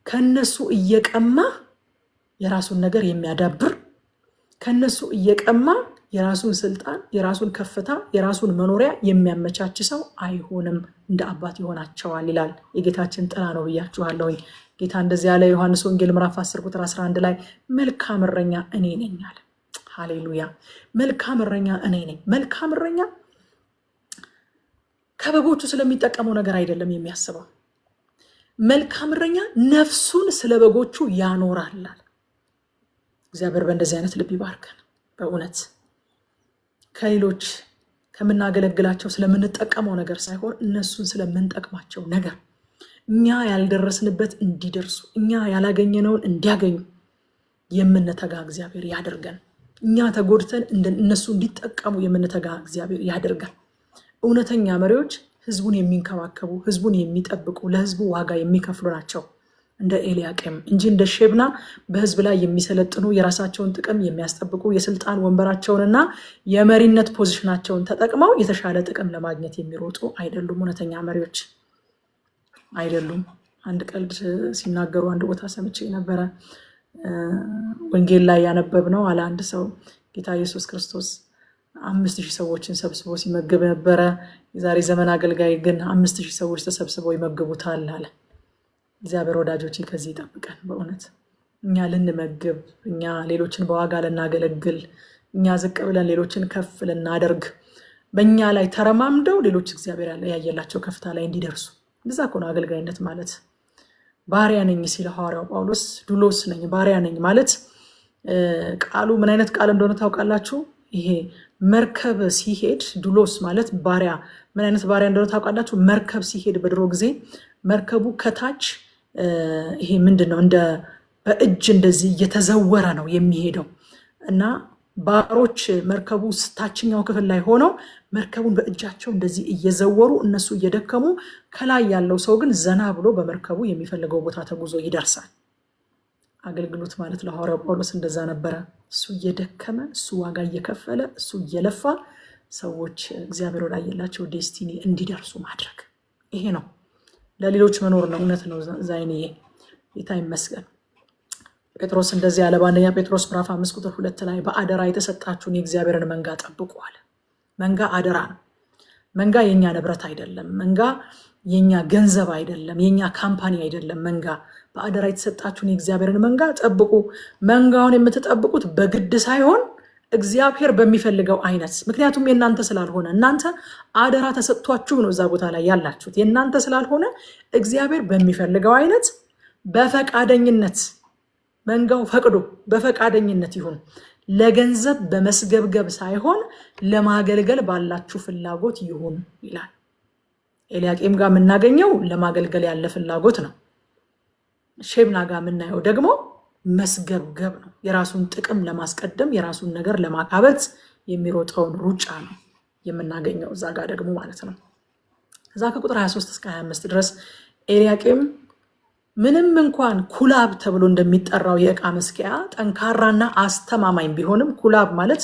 ከነሱ እየቀማ የራሱን ነገር የሚያዳብር፣ ከነሱ እየቀማ የራሱን ስልጣን፣ የራሱን ከፍታ፣ የራሱን መኖሪያ የሚያመቻች ሰው አይሆንም። እንደ አባት ይሆናቸዋል ይላል። የጌታችን ጥላ ነው ብያችኋለሁ። ጌታ እንደዚህ ያለ ዮሐንስ ወንጌል ምዕራፍ 10 ቁጥር 11 ላይ መልካም እረኛ እኔ ነኝ አለ። ሃሌሉያ! መልካም እረኛ እኔ ነኝ። መልካም እረኛ ከበጎቹ ስለሚጠቀመው ነገር አይደለም የሚያስበው። መልካም እረኛ ነፍሱን ስለ በጎቹ ያኖራል። እግዚአብሔር በእንደዚህ አይነት ልብ ይባርከን። በእውነት ከሌሎች ከምናገለግላቸው ስለምንጠቀመው ነገር ሳይሆን እነሱን ስለምንጠቅማቸው ነገር እኛ ያልደረስንበት እንዲደርሱ፣ እኛ ያላገኘነውን እንዲያገኙ የምንተጋ እግዚአብሔር ያደርገን። እኛ ተጎድተን እነሱ እንዲጠቀሙ የምንተጋ እግዚአብሔር ያደርገን። እውነተኛ መሪዎች ህዝቡን የሚንከባከቡ፣ ህዝቡን የሚጠብቁ፣ ለህዝቡ ዋጋ የሚከፍሉ ናቸው እንደ ኤልያቄም እንጂ እንደ ሼብና በህዝብ ላይ የሚሰለጥኑ፣ የራሳቸውን ጥቅም የሚያስጠብቁ፣ የስልጣን ወንበራቸውንና የመሪነት ፖዚሽናቸውን ተጠቅመው የተሻለ ጥቅም ለማግኘት የሚሮጡ አይደሉም። እውነተኛ መሪዎች አይደሉም። አንድ ቀልድ ሲናገሩ አንድ ቦታ ሰምቼ ነበረ። ወንጌል ላይ ያነበብነው አለ አንድ ሰው ጌታ ኢየሱስ ክርስቶስ 5000 ሰዎችን ሰብስቦ ሲመግብ ነበረ። የዛሬ ዘመን አገልጋይ ግን 5000 ሰዎች ተሰብስበው ይመግቡታል አለ። እግዚአብሔር ወዳጆች ከዚህ ይጠብቀን። በእውነት እኛ ልንመግብ፣ እኛ ሌሎችን በዋጋ ልናገለግል፣ እኛ ዝቅ ብለን ሌሎችን ከፍ ልናደርግ፣ በእኛ ላይ ተረማምደው ሌሎች እግዚአብሔር ያየላቸው ከፍታ ላይ እንዲደርሱ። እንደዛ እኮ ነው አገልጋይነት ማለት። ባሪያ ነኝ ሲል ሐዋርያው ጳውሎስ ዱሎስ ነኝ ባሪያ ነኝ ማለት ቃሉ ምን አይነት ቃል እንደሆነ ታውቃላችሁ? ይሄ መርከብ ሲሄድ ዱሎስ ማለት ባሪያ ምን አይነት ባሪያ እንደሆነ ታውቃላችሁ? መርከብ ሲሄድ በድሮ ጊዜ መርከቡ ከታች ይሄ ምንድነው እንደ በእጅ እንደዚህ እየተዘወረ ነው የሚሄደው እና ባሮች መርከቡ ታችኛው ክፍል ላይ ሆነው መርከቡን በእጃቸው እንደዚህ እየዘወሩ እነሱ እየደከሙ፣ ከላይ ያለው ሰው ግን ዘና ብሎ በመርከቡ የሚፈልገው ቦታ ተጉዞ ይደርሳል። አገልግሎት ማለት ለሐዋርያው ጳውሎስ እንደዛ ነበረ። እሱ እየደከመ፣ እሱ ዋጋ እየከፈለ፣ እሱ እየለፋ ሰዎች እግዚአብሔር ወዳየላቸው ዴስቲኒ እንዲደርሱ ማድረግ ይሄ ነው። ለሌሎች መኖር ነው። እውነት ነው ዛይንዬ፣ ጌታ ይመስገን። ጴጥሮስ እንደዚህ ያለ በአንደኛ ጴጥሮስ ምዕራፍ 5 ቁጥር 2 ላይ በአደራ የተሰጣችሁን የእግዚአብሔርን መንጋ ጠብቁ አለ። መንጋ አደራ ነው። መንጋ የኛ ንብረት አይደለም። መንጋ የኛ ገንዘብ አይደለም። የኛ ካምፓኒ አይደለም። መንጋ በአደራ የተሰጣችሁን የእግዚአብሔርን መንጋ ጠብቁ። መንጋውን የምትጠብቁት በግድ ሳይሆን እግዚአብሔር በሚፈልገው አይነት፣ ምክንያቱም የእናንተ ስላልሆነ፣ እናንተ አደራ ተሰጥቷችሁ ነው እዛ ቦታ ላይ ያላችሁት። የእናንተ ስላልሆነ እግዚአብሔር በሚፈልገው አይነት በፈቃደኝነት መንጋው ፈቅዶ በፈቃደኝነት ይሁን። ለገንዘብ በመስገብገብ ሳይሆን ለማገልገል ባላችሁ ፍላጎት ይሁን ይላል። ኤልያቄም ጋር የምናገኘው ለማገልገል ያለ ፍላጎት ነው። ሼብና ጋር የምናየው ደግሞ መስገብገብ ነው። የራሱን ጥቅም ለማስቀደም፣ የራሱን ነገር ለማካበት የሚሮጠውን ሩጫ ነው የምናገኘው እዛ ጋር ደግሞ ማለት ነው። እዛ ከቁጥር 23 እስከ 25 ድረስ ኤልያቄም ምንም እንኳን ኩላብ ተብሎ እንደሚጠራው የእቃ መስቀያ ጠንካራና አስተማማኝ ቢሆንም፣ ኩላብ ማለት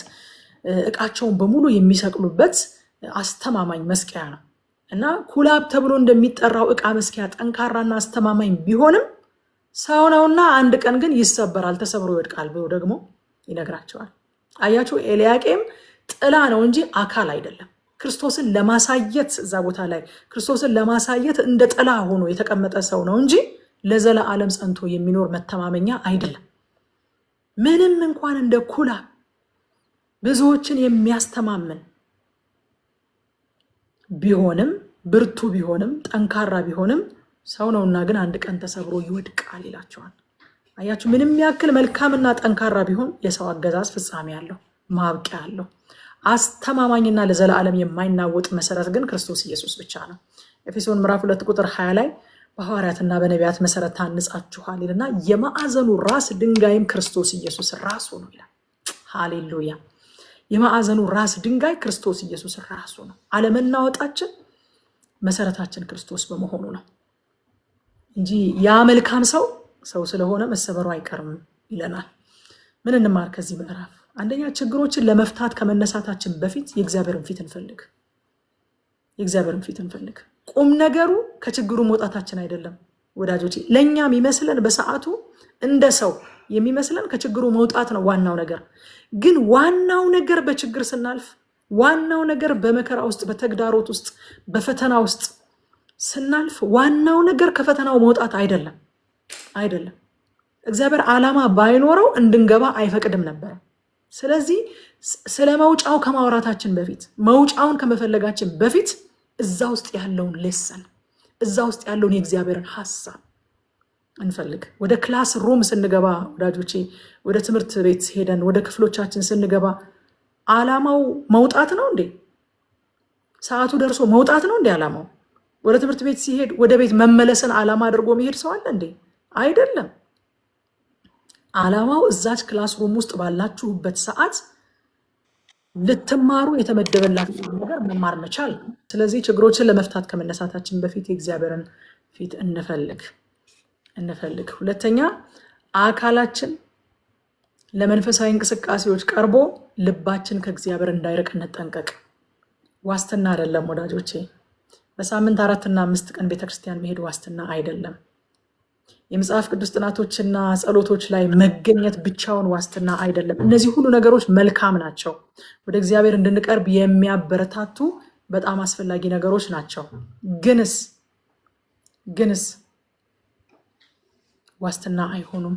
እቃቸውን በሙሉ የሚሰቅሉበት አስተማማኝ መስቀያ ነው እና ኩላብ ተብሎ እንደሚጠራው እቃ መስቀያ ጠንካራና አስተማማኝ ቢሆንም ሰው ነውና አንድ ቀን ግን ይሰበራል፣ ተሰብሮ ይወድቃል ብሎ ደግሞ ይነግራቸዋል። አያችሁ፣ ኤልያቄም ጥላ ነው እንጂ አካል አይደለም። ክርስቶስን ለማሳየት እዛ ቦታ ላይ ክርስቶስን ለማሳየት እንደ ጥላ ሆኖ የተቀመጠ ሰው ነው እንጂ ለዘላለም ጸንቶ የሚኖር መተማመኛ አይደለም። ምንም እንኳን እንደ ኩላብ ብዙዎችን የሚያስተማምን ቢሆንም ብርቱ ቢሆንም ጠንካራ ቢሆንም ሰው ነውና ግን አንድ ቀን ተሰብሮ ይወድቃል ይላቸዋል። አያችሁ፣ ምንም ያክል መልካምና ጠንካራ ቢሆን የሰው አገዛዝ ፍጻሜ አለው፣ ማብቂያ አለው። አስተማማኝና ለዘላለም የማይናወጥ መሰረት ግን ክርስቶስ ኢየሱስ ብቻ ነው። ኤፌሶን ምዕራፍ 2 ቁጥር 20 ላይ በሐዋርያትና በነቢያት መሰረት ታንጻችኋል ይልና የማዕዘኑ ራስ ድንጋይም ክርስቶስ ኢየሱስ ራሱ ነው ይላል። ሃሌሉያ! የማዕዘኑ ራስ ድንጋይ ክርስቶስ ኢየሱስ ራሱ ነው። አለመናወጣችን መሰረታችን ክርስቶስ በመሆኑ ነው እንጂ ያ መልካም ሰው ስለሆነ መሰበሩ አይቀርም ይለናል። ምን እንማር ከዚህ ምዕራፍ? አንደኛ ችግሮችን ለመፍታት ከመነሳታችን በፊት የእግዚአብሔርን ፊት እንፈልግ። የእግዚአብሔርን ፊት እንፈልግ። ቁም ነገሩ ከችግሩ መውጣታችን አይደለም ወዳጆች። ለኛ የሚመስለን በሰዓቱ እንደ ሰው የሚመስለን ከችግሩ መውጣት ነው ዋናው ነገር። ግን ዋናው ነገር በችግር ስናልፍ፣ ዋናው ነገር በመከራ ውስጥ፣ በተግዳሮት ውስጥ፣ በፈተና ውስጥ ስናልፍ ዋናው ነገር ከፈተናው መውጣት አይደለም። እግዚአብሔር ዓላማ ባይኖረው እንድንገባ አይፈቅድም ነበር። ስለዚህ ስለ መውጫው ከማውራታችን በፊት፣ መውጫውን ከመፈለጋችን በፊት እዛ ውስጥ ያለውን ሌሰን፣ እዛ ውስጥ ያለውን የእግዚአብሔርን ሐሳብ እንፈልግ። ወደ ክላስ ሩም ስንገባ ወዳጆቼ፣ ወደ ትምህርት ቤት ሄደን ወደ ክፍሎቻችን ስንገባ ዓላማው መውጣት ነው እንዴ? ሰዓቱ ደርሶ መውጣት ነው እንዴ ዓላማው? ወደ ትምህርት ቤት ሲሄድ ወደ ቤት መመለስን ዓላማ አድርጎ መሄድ ሰው አለ እንዴ? አይደለም። ዓላማው እዛች ክላስ ሩም ውስጥ ባላችሁበት ሰዓት ልትማሩ የተመደበላችሁ ነገር መማር መቻል። ስለዚህ ችግሮችን ለመፍታት ከመነሳታችን በፊት የእግዚአብሔርን ፊት እንፈልግ። ሁለተኛ አካላችን ለመንፈሳዊ እንቅስቃሴዎች ቀርቦ ልባችን ከእግዚአብሔር እንዳይርቅ እንጠንቀቅ። ዋስትና አይደለም ወዳጆቼ። በሳምንት 4 እና 5 ቀን ቤተክርስቲያን መሄድ ዋስትና አይደለም። የመጽሐፍ ቅዱስ ጥናቶችና ጸሎቶች ላይ መገኘት ብቻውን ዋስትና አይደለም። እነዚህ ሁሉ ነገሮች መልካም ናቸው፣ ወደ እግዚአብሔር እንድንቀርብ የሚያበረታቱ በጣም አስፈላጊ ነገሮች ናቸው። ግንስ ዋስትና አይሆኑም።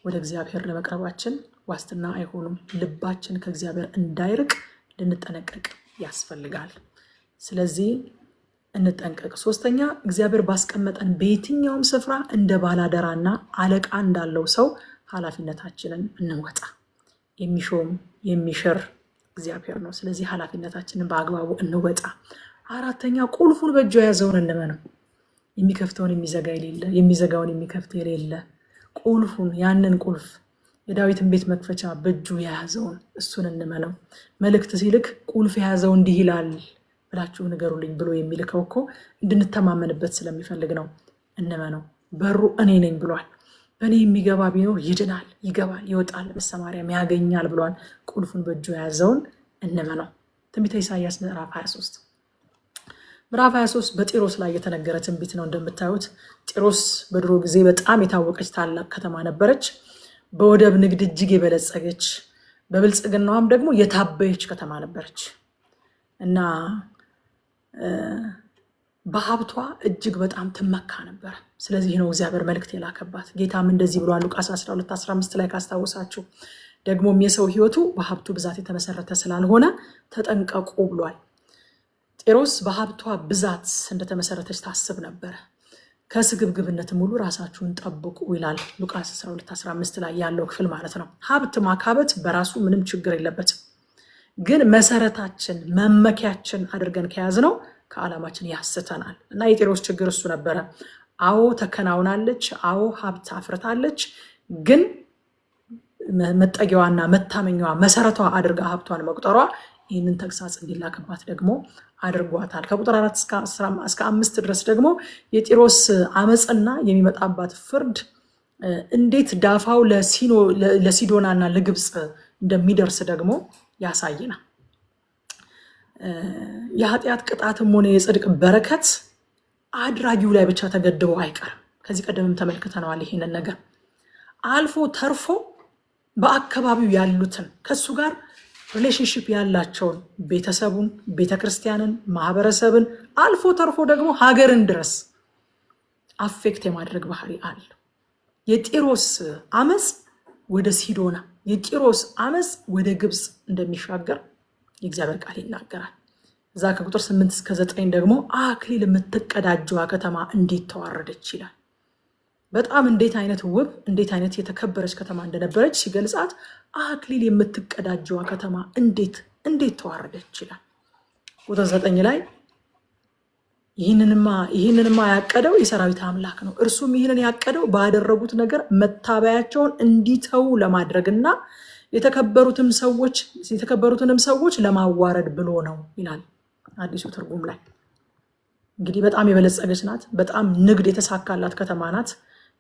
ወደ እግዚአብሔር ለመቅረባችን ዋስትና አይሆኑም። ልባችን ከእግዚአብሔር እንዳይርቅ ልንጠነቀቅ ያስፈልጋል። ስለዚህ እንጠንቀቅ። ሶስተኛ እግዚአብሔር ባስቀመጠን በየትኛውም ስፍራ እንደ ባላደራና አለቃ እንዳለው ሰው ኃላፊነታችንን እንወጣ። የሚሾም የሚሽር እግዚአብሔር ነው። ስለዚህ ኃላፊነታችንን በአግባቡ እንወጣ። አራተኛ ቁልፉን በእጁ የያዘውን እንመነው። የሚከፍተውን የሚዘጋ የሌለ፣ የሚዘጋውን የሚከፍት የሌለ ቁልፉን፣ ያንን ቁልፍ የዳዊትን ቤት መክፈቻ በእጁ የያዘውን እሱን እንመነው። መልእክት ሲልክ ቁልፍ የያዘው እንዲህ ይላል ብላችሁ ንገሩልኝ ብሎ የሚልከው እኮ እንድንተማመንበት ስለሚፈልግ ነው። እንመነው። በሩ እኔ ነኝ ብሏል። በእኔ የሚገባ ቢኖር ይድናል፣ ይገባል፣ ይወጣል፣ መሰማሪያም ያገኛል ብሏል። ቁልፉን በእጁ የያዘውን እንመነው። ትንቢተ ኢሳይያስ ምዕራፍ 23 በጢሮስ ላይ የተነገረ ትንቢት ነው። እንደምታዩት ጢሮስ በድሮ ጊዜ በጣም የታወቀች ታላቅ ከተማ ነበረች። በወደብ ንግድ እጅግ የበለጸገች፣ በብልጽግናዋም ደግሞ የታበየች ከተማ ነበረች እና በሀብቷ እጅግ በጣም ትመካ ነበር። ስለዚህ ነው እግዚአብሔር መልእክት የላከባት። ጌታም እንደዚህ ብሏል ሉቃስ 12:15 ላይ ካስታወሳችሁ፣ ደግሞም የሰው ሕይወቱ በሀብቱ ብዛት የተመሰረተ ስላልሆነ ተጠንቀቁ ብሏል። ጢሮስ በሀብቷ ብዛት እንደተመሰረተች ታስብ ነበረ። ከስግብግብነት ሙሉ ራሳችሁን ጠብቁ ይላል ሉቃስ 12:15 ላይ ያለው ክፍል ማለት ነው። ሀብት ማካበት በራሱ ምንም ችግር የለበትም። ግን መሰረታችን መመኪያችን አድርገን ከያዝነው ከዓላማችን ያስተናል እና የጢሮስ ችግር እሱ ነበረ። አዎ ተከናውናለች፣ አዎ ሀብት አፍርታለች። ግን መጠጊያዋና መታመኛዋ መሰረቷ አድርጋ ሀብቷን መቁጠሯ ይህንን ተግሳጽ እንዲላክባት ደግሞ አድርጓታል። ከቁጥር 4 እስከ 5 ድረስ ደግሞ የጢሮስ አመፅና የሚመጣባት ፍርድ እንዴት ዳፋው ለሲዶናና ለግብፅ እንደሚደርስ ደግሞ ያሳየናል። የኃጢአት ቅጣትም ሆነ የጽድቅ በረከት አድራጊው ላይ ብቻ ተገድቦ አይቀርም። ከዚህ ቀደምም ተመልክተነዋል። ይሄንን ነገር አልፎ ተርፎ በአካባቢው ያሉትን ከሱ ጋር ሪሌሽንሽፕ ያላቸውን ቤተሰቡን፣ ቤተክርስቲያንን፣ ማህበረሰብን አልፎ ተርፎ ደግሞ ሀገርን ድረስ አፌክት የማድረግ ባህሪ አለ። የጢሮስ አመፅ ወደ ሲዶና፣ የጢሮስ አመፅ ወደ ግብፅ እንደሚሻገር የእግዚአብሔር ቃል ይናገራል። እዛ ከቁጥር 8 እስከ 9 ደግሞ አክሊል የምትቀዳጀዋ ከተማ እንዴት ተዋረደች ይላል። በጣም እንዴት አይነት ውብ እንዴት አይነት የተከበረች ከተማ እንደነበረች ሲገልጻት አክሊል የምትቀዳጀዋ ከተማ እንዴት ተዋረደች ይላል። ቁጥር 9 ላይ ይህንንማ ያቀደው የሰራዊት አምላክ ነው፣ እርሱም ይህንን ያቀደው ባደረጉት ነገር መታበያቸውን እንዲተዉ ለማድረግና የተከበሩትንም ሰዎች ለማዋረድ ብሎ ነው ይላል አዲሱ ትርጉም ላይ። እንግዲህ በጣም የበለጸገች ናት፣ በጣም ንግድ የተሳካላት ከተማ ናት።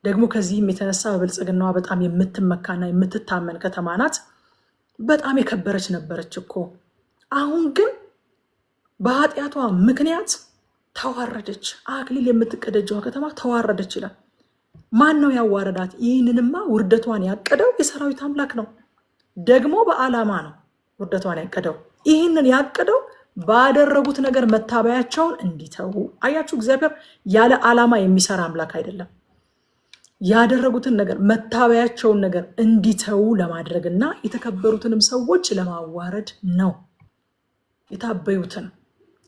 ደግሞ ከዚህም የተነሳ በብልጽግናዋ በጣም የምትመካና የምትታመን ከተማ ናት። በጣም የከበረች ነበረች እኮ። አሁን ግን በኃጢአቷ ምክንያት ተዋረደች። አክሊል የምትቀዳጀዋ ከተማ ተዋረደች ይላል። ማን ነው ያዋረዳት? ይህንንማ ውርደቷን ያቀደው የሰራዊት አምላክ ነው። ደግሞ በዓላማ ነው ውርደቷን ያቀደው። ይህንን ያቀደው ባደረጉት ነገር መታበያቸውን እንዲተዉ። አያችሁ፣ እግዚአብሔር ያለ ዓላማ የሚሰራ አምላክ አይደለም። ያደረጉትን ነገር መታበያቸውን ነገር እንዲተዉ ለማድረግና የተከበሩትንም ሰዎች ለማዋረድ ነው። የታበዩትን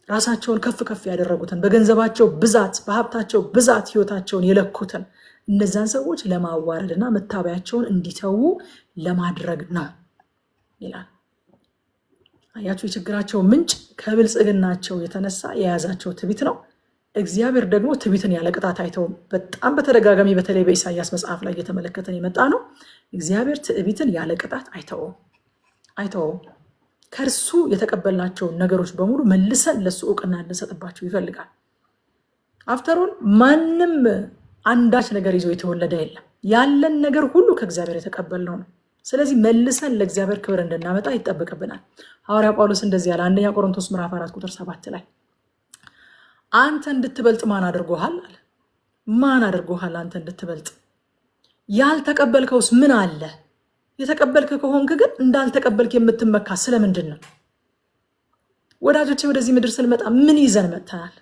ራሳቸውን ከፍ ከፍ ያደረጉትን በገንዘባቸው ብዛት በሀብታቸው ብዛት ህይወታቸውን የለኩትን እነዛን ሰዎች ለማዋረድ እና መታበያቸውን እንዲተዉ ለማድረግ ነው ይላል። አያችሁ፣ የችግራቸው ምንጭ ከብልጽግናቸው የተነሳ የያዛቸው ትዕቢት ነው። እግዚአብሔር ደግሞ ትዕቢትን ያለ ቅጣት አይተውም። በጣም በተደጋጋሚ በተለይ በኢሳያስ መጽሐፍ ላይ እየተመለከተን የመጣ ነው። እግዚአብሔር ትዕቢትን ያለ ቅጣት አይተውም። ከእርሱ የተቀበልናቸውን ነገሮች በሙሉ መልሰን ለሱ እውቅና እንሰጥባቸው ይፈልጋል። አፍተሮን ማንም አንዳች ነገር ይዞ የተወለደ የለም። ያለን ነገር ሁሉ ከእግዚአብሔር የተቀበልነው ነው። ስለዚህ መልሰን ለእግዚአብሔር ክብር እንድናመጣ ይጠበቅብናል። ሐዋርያ ጳውሎስ እንደዚህ ያለ 1 ቆሮንቶስ ምዕራፍ 4 ቁጥር 7 ላይ አንተ እንድትበልጥ ማን አድርጎሃል አለ። ማን አድርጎሃል አንተ እንድትበልጥ? ያልተቀበልከውስ ምን አለ? የተቀበልክ ከሆንክ ግን እንዳልተቀበልክ የምትመካ ስለምንድን ነው? ወዳጆቼ፣ ወደዚህ ምድር ስንመጣ ምን ይዘን መጥተናል?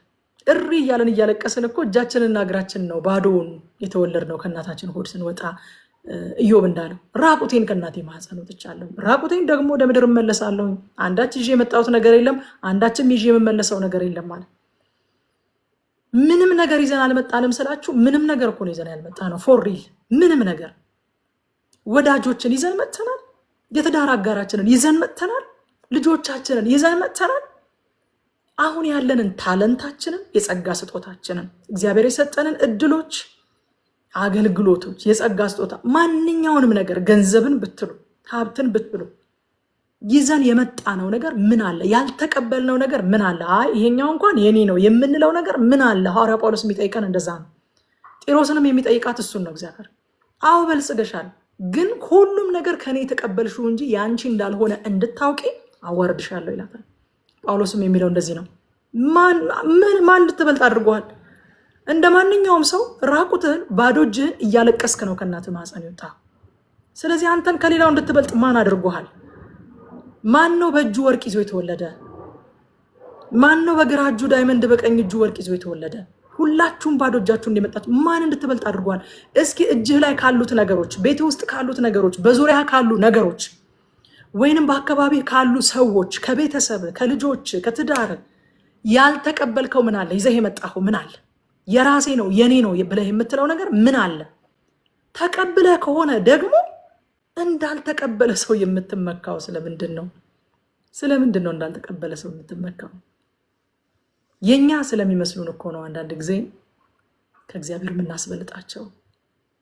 እሪ እያለን እያለቀስን እኮ እጃችንና እግራችን ነው ባዶውን የተወለድነው። ከእናታችን ሆድ ስንወጣ ኢዮብ እንዳለው ራቁቴን ከእናቴ ማህፀን ወጥቻለሁ፣ ራቁቴን ደግሞ ወደ ምድር እመለሳለሁ። አንዳች ይዤ የመጣሁት ነገር የለም፣ አንዳችም ይዤ የምመለሰው ነገር የለም ማለት። ምንም ነገር ይዘን አልመጣንም ስላችሁ፣ ምንም ነገር እኮ ነው ይዘን ያልመጣ ነው። ፎር ሪል ምንም ነገር። ወዳጆችን ይዘን መጥተናል። የትዳር አጋራችንን ይዘን መጥተናል። ልጆቻችንን ይዘን መጥተናል። አሁን ያለንን ታለንታችንን፣ የጸጋ ስጦታችንን፣ እግዚአብሔር የሰጠንን እድሎች፣ አገልግሎቶች፣ የጸጋ ስጦታ፣ ማንኛውንም ነገር ገንዘብን ብትሉ ሀብትን ብትሉ ይዘን የመጣነው ነገር ምን አለ? ያልተቀበልነው ነገር ምን አለ? አይ ይሄኛው እንኳን የኔ ነው የምንለው ነገር ምን አለ? ሐዋርያ ጳውሎስ የሚጠይቀን እንደዛ ነው። ጢሮስንም የሚጠይቃት እሱን ነው እግዚአብሔር። አዎ በልጽገሻል፣ ግን ሁሉም ነገር ከኔ የተቀበልሽው እንጂ ያንቺ እንዳልሆነ እንድታውቂ አዋርድሻለሁ ይላታል። ጳውሎስም የሚለው እንደዚህ ነው። ማን እንድትበልጥ አድርጓል? እንደ ማንኛውም ሰው ራቁትህን ባዶ እጅህን እያለቀስክ ነው ከእናትህ ማህፀን የወጣ። ስለዚህ አንተን ከሌላው እንድትበልጥ ማን አድርጎሃል? ማን ነው በእጁ ወርቅ ይዞ የተወለደ? ማን ነው በግራ እጁ ዳይመንድ በቀኝ እጁ ወርቅ ይዞ የተወለደ? ሁላችሁም ባዶ እጃችሁ እንደመጣችሁ ማን እንድትበልጥ አድርጓል? እስኪ እጅህ ላይ ካሉት ነገሮች፣ ቤት ውስጥ ካሉት ነገሮች፣ በዙሪያ ካሉ ነገሮች ወይንም በአካባቢ ካሉ ሰዎች፣ ከቤተሰብ፣ ከልጆች፣ ከትዳር ያልተቀበልከው ምን አለ? ይዘህ የመጣኸው ምን አለ? የራሴ ነው የኔ ነው ብለህ የምትለው ነገር ምን አለ? ተቀብለህ ከሆነ ደግሞ እንዳልተቀበለ ሰው የምትመካው ስለምንድን ነው? ስለምንድን ነው እንዳልተቀበለ ሰው የምትመካው? የኛ ስለሚመስሉን እኮ ነው አንዳንድ ጊዜ ከእግዚአብሔር የምናስበልጣቸው።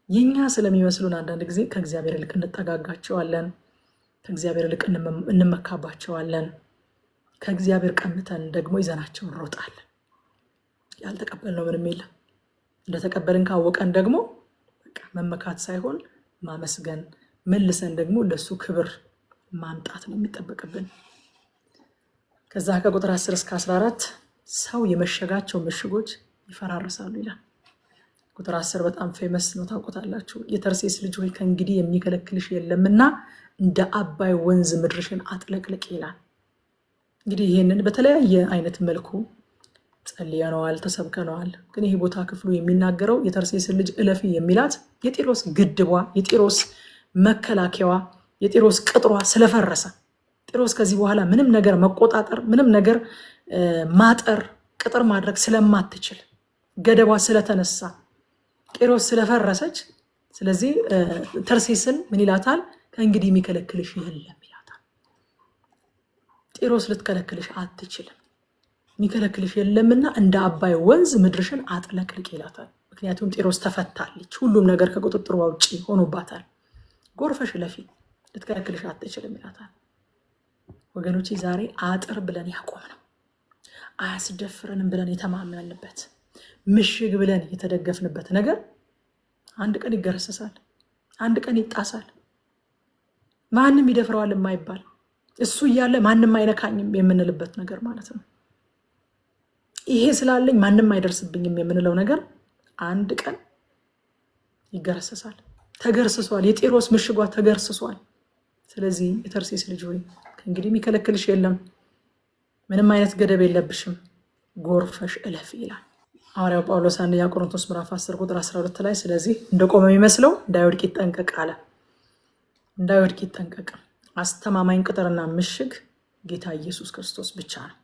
የኛ ስለሚመስሉን አንዳንድ ጊዜ ከእግዚአብሔር ይልቅ እንጠጋጋቸዋለን፣ ከእግዚአብሔር ይልቅ እንመካባቸዋለን። ከእግዚአብሔር ቀምተን ደግሞ ይዘናቸው እንሮጣለን። ያልተቀበልነው ምንም የለም። እንደተቀበልን ካወቀን ደግሞ በቃ መመካት ሳይሆን ማመስገን፣ መልሰን ደግሞ ለሱ ክብር ማምጣት ነው የሚጠበቅብን። ከዛ ከቁጥር 10 እስከ 14 ሰው የመሸጋቸው ምሽጎች ይፈራርሳሉ ይላል። ቁጥር 10 በጣም ፌመስ ነው፣ ታውቁታላችሁ። የተርሴስ ልጅ ሆይ ከእንግዲህ የሚከለክልሽ የለምና እንደ አባይ ወንዝ ምድርሽን አጥለቅልቅ ይላል። እንግዲህ ይህንን በተለያየ አይነት መልኩ ጸልየነዋል፣ ተሰብከነዋል። ግን ይህ ቦታ ክፍሉ የሚናገረው የተርሴስን ልጅ እለፊ የሚላት የጢሮስ ግድቧ፣ የጢሮስ መከላከያዋ፣ የጢሮስ ቅጥሯ ስለፈረሰ ጢሮስ ከዚህ በኋላ ምንም ነገር መቆጣጠር፣ ምንም ነገር ማጠር ቅጥር ማድረግ ስለማትችል ገደቧ ስለተነሳ ቂሮስ ስለፈረሰች ስለዚህ ተርሴስን ምን ይላታል ከእንግዲህ የሚከለክልሽ የለም ይላታል ቂሮስ ልትከለክልሽ አትችልም የሚከለክልሽ የለምና እንደ አባይ ወንዝ ምድርሽን አጥለቅልቅ ይላታል ምክንያቱም ቂሮስ ተፈታለች ሁሉም ነገር ከቁጥጥሯ ውጪ ሆኖባታል ጎርፈሽ ለፊ ልትከለክልሽ አትችልም ይላታል ወገኖቼ ዛሬ አጥር ብለን ያቆምነው አያስደፍረንም ብለን የተማመንበት ምሽግ ብለን የተደገፍንበት ነገር አንድ ቀን ይገረሰሳል አንድ ቀን ይጣሳል ማንንም ይደፍረዋል የማይባል እሱ እያለ ማንንም አይነካኝም የምንልበት ነገር ማለት ነው ይሄ ስላለኝ ማንንም አይደርስብኝም የምንለው ነገር አንድ ቀን ይገረሰሳል ተገርሰሷል የጢሮስ ምሽጓ ተገርሰሷል ስለዚህ የተርሴስ ልጅ ሆይ ከእንግዲህ የሚከለክልሽ የለም ምንም አይነት ገደብ የለብሽም ጎርፈሽ እለፍ ይላል ሐዋርያው ጳውሎስ አንደኛ ቆሮንቶስ ምዕራፍ 10 ቁጥር 12 ላይ ስለዚህ እንደቆመ የሚመስለው እንዳይወድቅ ይጠንቀቅ አለ እንዳይወድቅ ይጠንቀቅ አስተማማኝ ቅጥርና ምሽግ ጌታ ኢየሱስ ክርስቶስ ብቻ ነው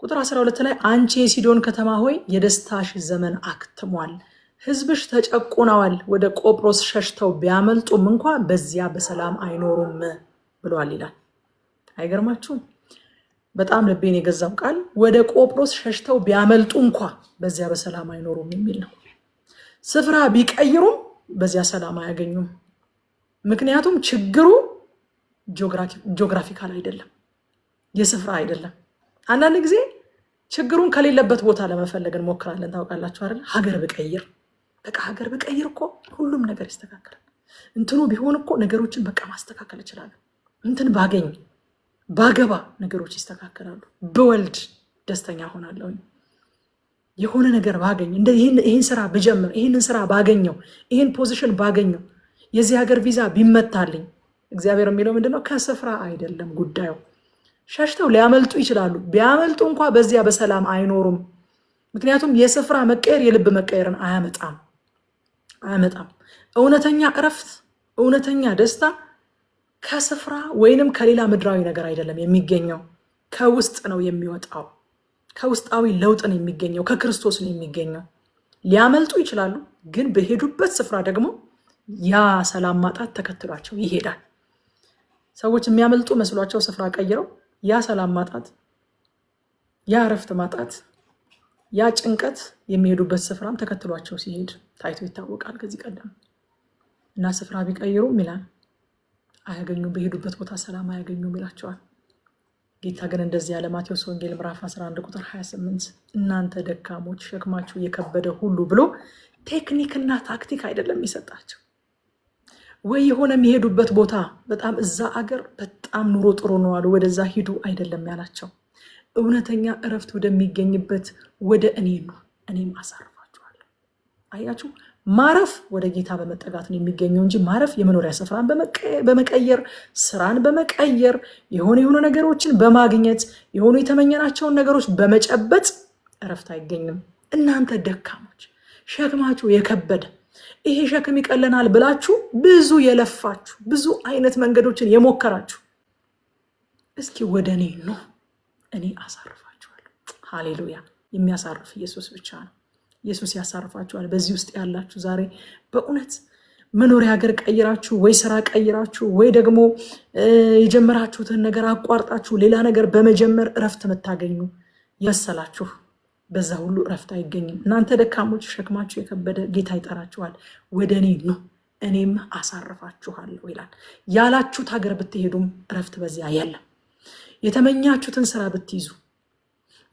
ቁጥር 12 ላይ አንቺ የሲዶን ከተማ ሆይ የደስታሽ ዘመን አክትሟል ህዝብሽ ተጨቁነዋል ወደ ቆጵሮስ ሸሽተው ቢያመልጡም እንኳን በዚያ በሰላም አይኖሩም ብሏል ይላል አይገርማችሁም በጣም ልቤን የገዛው ቃል ወደ ቆጵሮስ ሸሽተው ቢያመልጡ እንኳን በዚያ በሰላም አይኖሩም የሚል ነው ስፍራ ቢቀይሩም በዚያ ሰላም አያገኙም ምክንያቱም ችግሩ ጂኦግራፊካል አይደለም የስፍራ አይደለም አንዳንድ ጊዜ ችግሩን ከሌለበት ቦታ ለመፈለግ እንሞክራለን ታውቃላችሁ አይደል ሀገር ብቀይር በቃ ሀገር ብቀይር እኮ ሁሉም ነገር ይስተካከላል እንትኑ ቢሆን እኮ ነገሮችን በቃ ማስተካከል ይችላል እንትን ባገኝ ባገባ ነገሮች ይስተካከላሉ በወልድ ደስተኛ ሆናለሁ የሆነ ነገር ባገኝ እንደ ይሄን ስራ ብጀምር ይሄንን ስራ ባገኘው ይሄን ፖዚሽን ባገኘው የዚህ ሀገር ቪዛ ቢመታልኝ እግዚአብሔር የሚለው ምንድነው ከስፍራ አይደለም ጉዳዩ ሸሽተው ሊያመልጡ ይችላሉ ቢያመልጡ እንኳን በዚያ በሰላም አይኖሩም ምክንያቱም የስፍራ መቀየር የልብ መቀየርን አያመጣም እውነተኛ እረፍት እውነተኛ ደስታ ከስፍራ ወይንም ከሌላ ምድራዊ ነገር አይደለም የሚገኘው ከውስጥ ነው የሚወጣው ከውስጣዊ ለውጥ ነው የሚገኘው ከክርስቶስ ነው የሚገኘው ሊያመልጡ ይችላሉ ግን በሄዱበት ስፍራ ደግሞ ያ ሰላም ማጣት ተከትሏቸው ይሄዳል ሰዎች የሚያመልጡ መስሏቸው ስፍራ ቀይረው ያ ሰላም ማጣት ያ እረፍት ማጣት ያ ጭንቀት የሚሄዱበት ስፍራም ተከትሏቸው ሲሄድ ታይቶ ይታወቃል ከዚህ ቀደም እና ስፍራ ቢቀይሩም ይላል አያገኙም በሄዱበት ቦታ ሰላም አያገኙም ይላቸዋል ጌታ ግን እንደዚህ ያለ ማቴዎስ ወንጌል ምዕራፍ 11 ቁጥር 28 እናንተ ደካሞች ሸክማችሁ የከበደ ሁሉ ብሎ ቴክኒክና ታክቲክ አይደለም ይሰጣቸው ወይ የሆነ የሚሄዱበት ቦታ በጣም እዛ አገር በጣም ኑሮ ጥሩ ነው አሉ ወደዛ ሂዱ አይደለም ያላቸው እውነተኛ እረፍት ወደሚገኝበት ወደ እኔ ነው እኔም አሳርፋችኋለሁ አያችሁ ማረፍ ወደ ጌታ በመጠጋት ነው የሚገኘው እንጂ ማረፍ የመኖሪያ ስፍራን በመቀየር ስራን በመቀየር የሆነ ነገሮችን በማግኘት የሆኑ የተመኘናቸውን ነገሮች በመጨበጥ እረፍት አይገኝም እናንተ ደካሞች ሸክማችሁ የከበደ ይሄ ሸክም ይቀለናል ብላችሁ ብዙ የለፋችሁ ብዙ አይነት መንገዶችን የሞከራችሁ እስኪ ወደ እኔ ነው እኔ አሳርፋችኋለሁ ሃሌሉያ የሚያሳርፍ ኢየሱስ ብቻ ነው ኢየሱስ ያሳርፋችኋል በዚህ ውስጥ ያላችሁ ዛሬ በእውነት መኖሪያ ሀገር ቀይራችሁ ወይ ስራ ቀይራችሁ ወይ ደግሞ የጀመራችሁትን ነገር አቋርጣችሁ ሌላ ነገር በመጀመር እረፍት የምታገኙ ይመሰላችሁ በዛ ሁሉ እረፍት አይገኝም እናንተ ደካሞች ሸክማችሁ የከበደ ጌታ ይጠራችኋል ወደ እኔ ነው እኔም አሳርፋችኋለሁ ይላል ያላችሁት ሀገር ብትሄዱም እረፍት በዚያ የለም የተመኛችሁትን ስራ ብትይዙ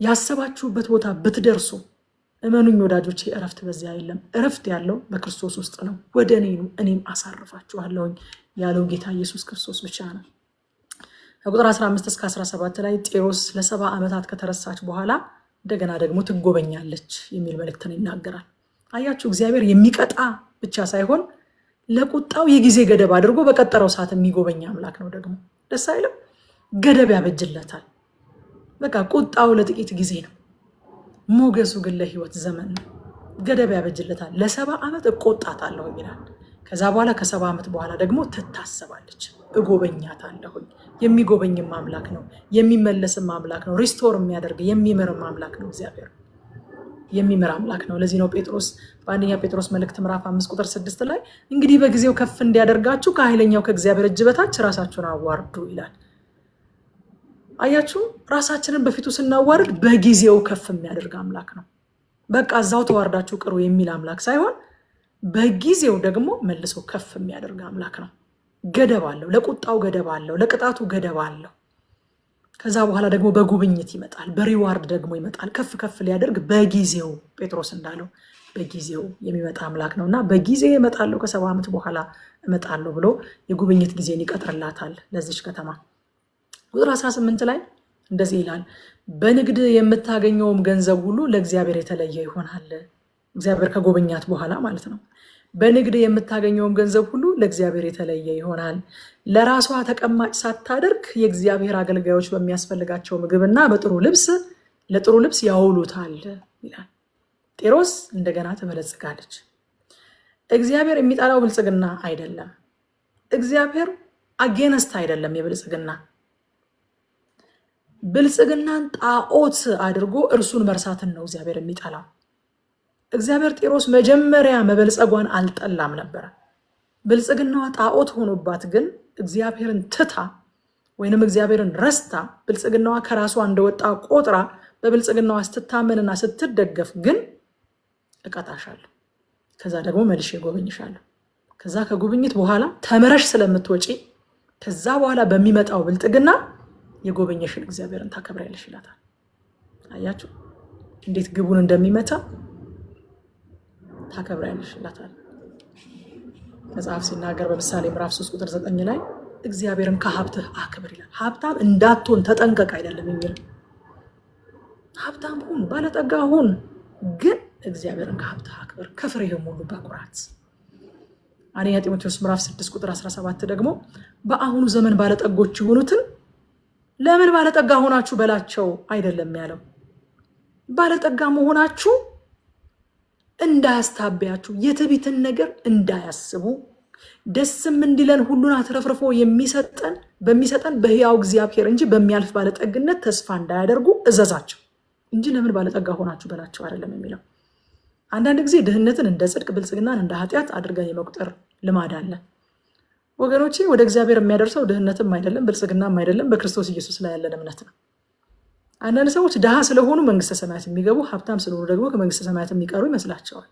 ያሰባችሁበት ቦታ ብትደርሱ እመኑኝ ወዳጆቼ እረፍት በዚያ የለም እረፍት ያለው በክርስቶስ ውስጥ ነው ወደ እኔ ነው እኔም አሳርፋችኋለሁ ያለው ጌታ ኢየሱስ ክርስቶስ ብቻ ነው ከቁጥር 15 እስከ 17 ላይ ጢሮስ ለ70 ዓመታት ከተረሳች በኋላ እንደገና ደግሞ ትጎበኛለች የሚል መልእክትን ይናገራል አያችሁ እግዚአብሔር የሚቀጣ ብቻ ሳይሆን ለቁጣው የጊዜ ገደብ አድርጎ በቀጠረው ሰዓት የሚጎበኛ አምላክ ነው ደግሞ ደስ አይልም ገደብ ያበጅለታል በቃ ቁጣው ለጥቂት ጊዜ ነው ሞገሱ ግን ለህይወት ዘመን ነው ገደብ ያበጅለታል ለ70 ዓመት እቆጣታለሁ ይላል ከዛ በኋላ ከ70 ዓመት በኋላ ደግሞ ትታሰባለች እጎበኛታለሁ። የሚጎበኝም አምላክ ነው፣ የሚመለስም አምላክ ነው፣ ሪስቶር የሚያደርግ የሚምርም አምላክ ነው። እግዚአብሔር የሚምር አምላክ ነው። ለዚህ ነው ጴጥሮስ በአንደኛ ጴጥሮስ መልእክት ምዕራፍ 5 ቁጥር 6 ላይ እንግዲህ በጊዜው ከፍ እንዲያደርጋችሁ ከኃይለኛው ከእግዚአብሔር እጅ በታች ራሳችሁን አዋርዱ ይላል። አያችሁ፣ ራሳችንን በፊቱ ስናዋርድ በጊዜው ከፍ የሚያደርግ አምላክ ነው። በቃ እዛው ተዋርዳችሁ ቅሩ የሚል አምላክ ሳይሆን በጊዜው ደግሞ መልሶ ከፍ የሚያደርግ አምላክ ነው። ገደብ አለው፣ ለቁጣው ገደብ አለው፣ ለቅጣቱ ገደብ አለው። ከዛ በኋላ ደግሞ በጉብኝት ይመጣል፣ በሪዋርድ ደግሞ ይመጣል። ከፍ ከፍ ሊያደርግ በጊዜው ጴጥሮስ እንዳለው በጊዜው የሚመጣ አምላክ ነው እና በጊዜ እመጣለሁ ከ70 ዓመት በኋላ እመጣለሁ ብሎ የጉብኝት ጊዜን ይቀጥርላታል ለዚች ከተማ። ቁጥር 18 ላይ እንደዚህ ይላል፣ በንግድ የምታገኘውም ገንዘብ ሁሉ ለእግዚአብሔር የተለየ ይሆናል። እግዚአብሔር ከጎበኛት በኋላ ማለት ነው። በንግድ የምታገኘውም ገንዘብ ሁሉ ለእግዚአብሔር የተለየ ይሆናል። ለራሷ ተቀማጭ ሳታደርግ የእግዚአብሔር አገልጋዮች በሚያስፈልጋቸው ምግብና ለጥሩ ልብስ ያውሉታል ይላል። ጢሮስ እንደገና ትበለጽጋለች። እግዚአብሔር የሚጠላው ብልጽግና አይደለም። እግዚአብሔር አጌነስት አይደለም። የብልጽግና ብልጽግናን ጣዖት አድርጎ እርሱን መርሳትን ነው እግዚአብሔር የሚጠላው። እግዚአብሔር ጢሮስ መጀመሪያ መበልጸጓን አልጠላም ነበረ። ብልጽግናዋ ጣዖት ሆኖባት ግን እግዚአብሔርን ትታ ወይንም እግዚአብሔርን ረስታ ብልጽግናዋ ከራሷ እንደወጣ ቆጥራ በብልጽግናዋ ስትታመንና ስትደገፍ ግን እቀጣሻለሁ፣ ከዛ ደግሞ መልሼ እጎበኝሻለሁ፣ ከዛ ከጉብኝት በኋላ ተመረሽ ስለምትወጪ ከዛ በኋላ በሚመጣው ብልጥግና የጎበኘሽን እግዚአብሔርን ታከብሪያለሽ ይላታል። አያችሁ እንዴት ግቡን እንደሚመታ ታከብሪያለሽ ይላታል። መጽሐፍ ሲናገር በምሳሌ ምዕራፍ 3 ቁጥር 9 ላይ እግዚአብሔርን ከሀብትህ አክብር ይላል። ሀብታም እንዳትሆን ተጠንቀቅ አይደለም የሚል ሀብታም ሁን፣ ባለጠጋ ሁን፣ ግን እግዚአብሔርን ከሀብትህ አክብር፣ ከፍሬህም ሁሉ በኩራት። አንደኛ ጢሞቴዎስ ምዕራፍ 6 ቁጥር 17 ደግሞ በአሁኑ ዘመን ባለጠጎች የሆኑትን ለምን ባለጠጋ ሆናችሁ በላቸው አይደለም ያለው። ባለጠጋ መሆናችሁ እንዳያስታበያችሁ፣ የትዕቢትን ነገር እንዳያስቡ፣ ደስም እንዲለን ሁሉን አትረፍርፎ በሚሰጠን በሕያው እግዚአብሔር እንጂ በሚያልፍ ባለጠግነት ተስፋ እንዳያደርጉ እዘዛቸው እንጂ ለምን ባለጠጋ ሆናችሁ በላቸው አይደለም የሚለው። አንዳንድ ጊዜ ድህነትን እንደ ጽድቅ፣ ብልጽግናን እንደ ኃጢአት አድርገን የመቁጠር ልማድ አለ። ወገኖቼ ወደ እግዚአብሔር የሚያደርሰው ድህነትም አይደለም ብልጽግናም አይደለም፣ በክርስቶስ ኢየሱስ ላይ ያለን እምነት ነው። አንዳንድ ሰዎች ድሃ ስለሆኑ መንግስተ ሰማያት የሚገቡ፣ ሀብታም ስለሆኑ ደግሞ ከመንግስተ ሰማያት የሚቀሩ ይመስላቸዋል።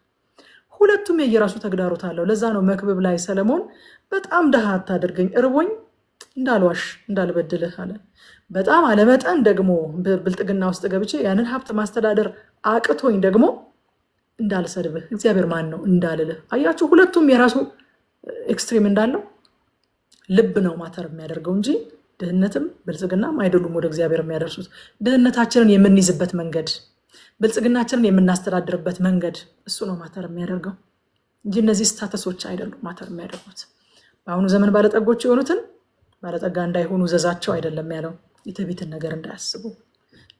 ሁለቱም የየራሱ ተግዳሮት አለው። ለዛ ነው መክብብ ላይ ሰለሞን በጣም ድሃ አታድርገኝ፣ እርቦኝ እንዳልዋሽ እንዳልበድልህ አለ። በጣም አለመጠን ደግሞ ብልጥግና ውስጥ ገብቼ ያንን ሀብት ማስተዳደር አቅቶኝ ደግሞ እንዳልሰድብህ፣ እግዚአብሔር ማን ነው እንዳልልህ። አያችሁ ሁለቱም የራሱ ኤክስትሪም እንዳለው ልብ ነው ማተር የሚያደርገው እንጂ ድህነትም ብልጽግናም አይደሉም ወደ እግዚአብሔር የሚያደርሱት። ድህነታችንን የምንይዝበት መንገድ፣ ብልጽግናችንን የምናስተዳድርበት መንገድ እሱ ነው ማተር የሚያደርገው እንጂ እነዚህ ስታተሶች አይደሉም ማተር የሚያደርጉት። በአሁኑ ዘመን ባለጠጎች የሆኑትን ባለጠጋ እንዳይሆኑ እዘዛቸው አይደለም ያለው። የትዕቢትን ነገር እንዳያስቡ፣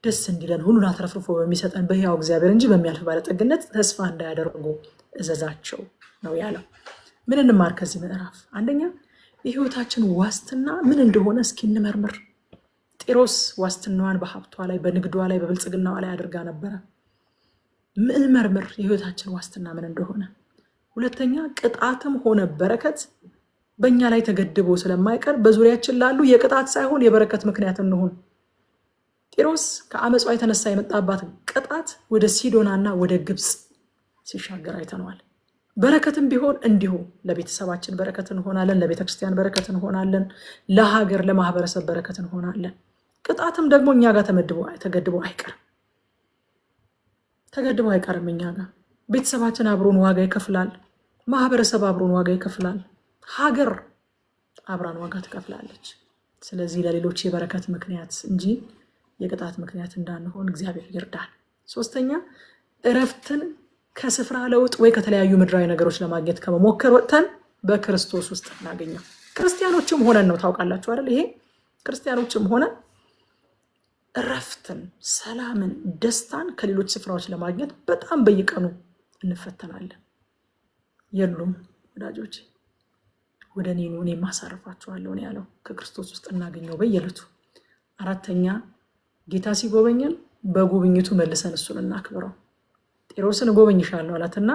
ደስ እንዲለን ሁሉን አትረፍርፎ በሚሰጠን በሕያው እግዚአብሔር እንጂ በሚያልፍ ባለጠግነት ተስፋ እንዳያደርጉ እዘዛቸው ነው ያለው። ምን እንማር ከዚህ ምዕራፍ? አንደኛ የህይወታችን ዋስትና ምን እንደሆነ እስኪ እንመርምር። ጢሮስ ዋስትናዋን በሀብቷ ላይ፣ በንግዷ ላይ፣ በብልጽግናዋ ላይ አድርጋ ነበረ። ምን መርምር የህይወታችን ዋስትና ምን እንደሆነ። ሁለተኛ ቅጣትም ሆነ በረከት በእኛ ላይ ተገድቦ ስለማይቀር በዙሪያችን ላሉ የቅጣት ሳይሆን የበረከት ምክንያት እንሆን። ጢሮስ ከአመጿ የተነሳ የመጣባት ቅጣት ወደ ሲዶናና ወደ ግብፅ ሲሻገር አይተነዋል። በረከትም ቢሆን እንዲሁ ለቤተሰባችን በረከት እንሆናለን፣ ለቤተክርስቲያን በረከት እንሆናለን፣ ለሀገር ለማህበረሰብ በረከት እንሆናለን። ቅጣትም ደግሞ እኛ ጋር ተገድቦ አይቀርም። እኛ ጋር ቤተሰባችን አብሮን ዋጋ ይከፍላል፣ ማህበረሰብ አብሮን ዋጋ ይከፍላል፣ ሀገር አብራን ዋጋ ትከፍላለች። ስለዚህ ለሌሎች የበረከት ምክንያት እንጂ የቅጣት ምክንያት እንዳንሆን እግዚአብሔር ይርዳል። ሶስተኛ እረፍትን ከስፍራ ለውጥ ወይ ከተለያዩ ምድራዊ ነገሮች ለማግኘት ከመሞከር ወጥተን በክርስቶስ ውስጥ እናገኘው። ክርስቲያኖችም ሆነን ነው ታውቃላችሁ አይደል? ይሄ ክርስቲያኖችም ሆነን እረፍትን፣ ሰላምን፣ ደስታን ከሌሎች ስፍራዎች ለማግኘት በጣም በየቀኑ እንፈተናለን። የሉም ወዳጆች፣ ወደ እኔ ኑ እኔም አሳርፋችኋለሁ ነው ያለው። ከክርስቶስ ውስጥ እናገኘው በየዕለቱ። አራተኛ ጌታ ሲጎበኘን በጉብኝቱ መልሰን እሱን እናክብረው። ጤሮስን እጎበኝሻለሁ አላትና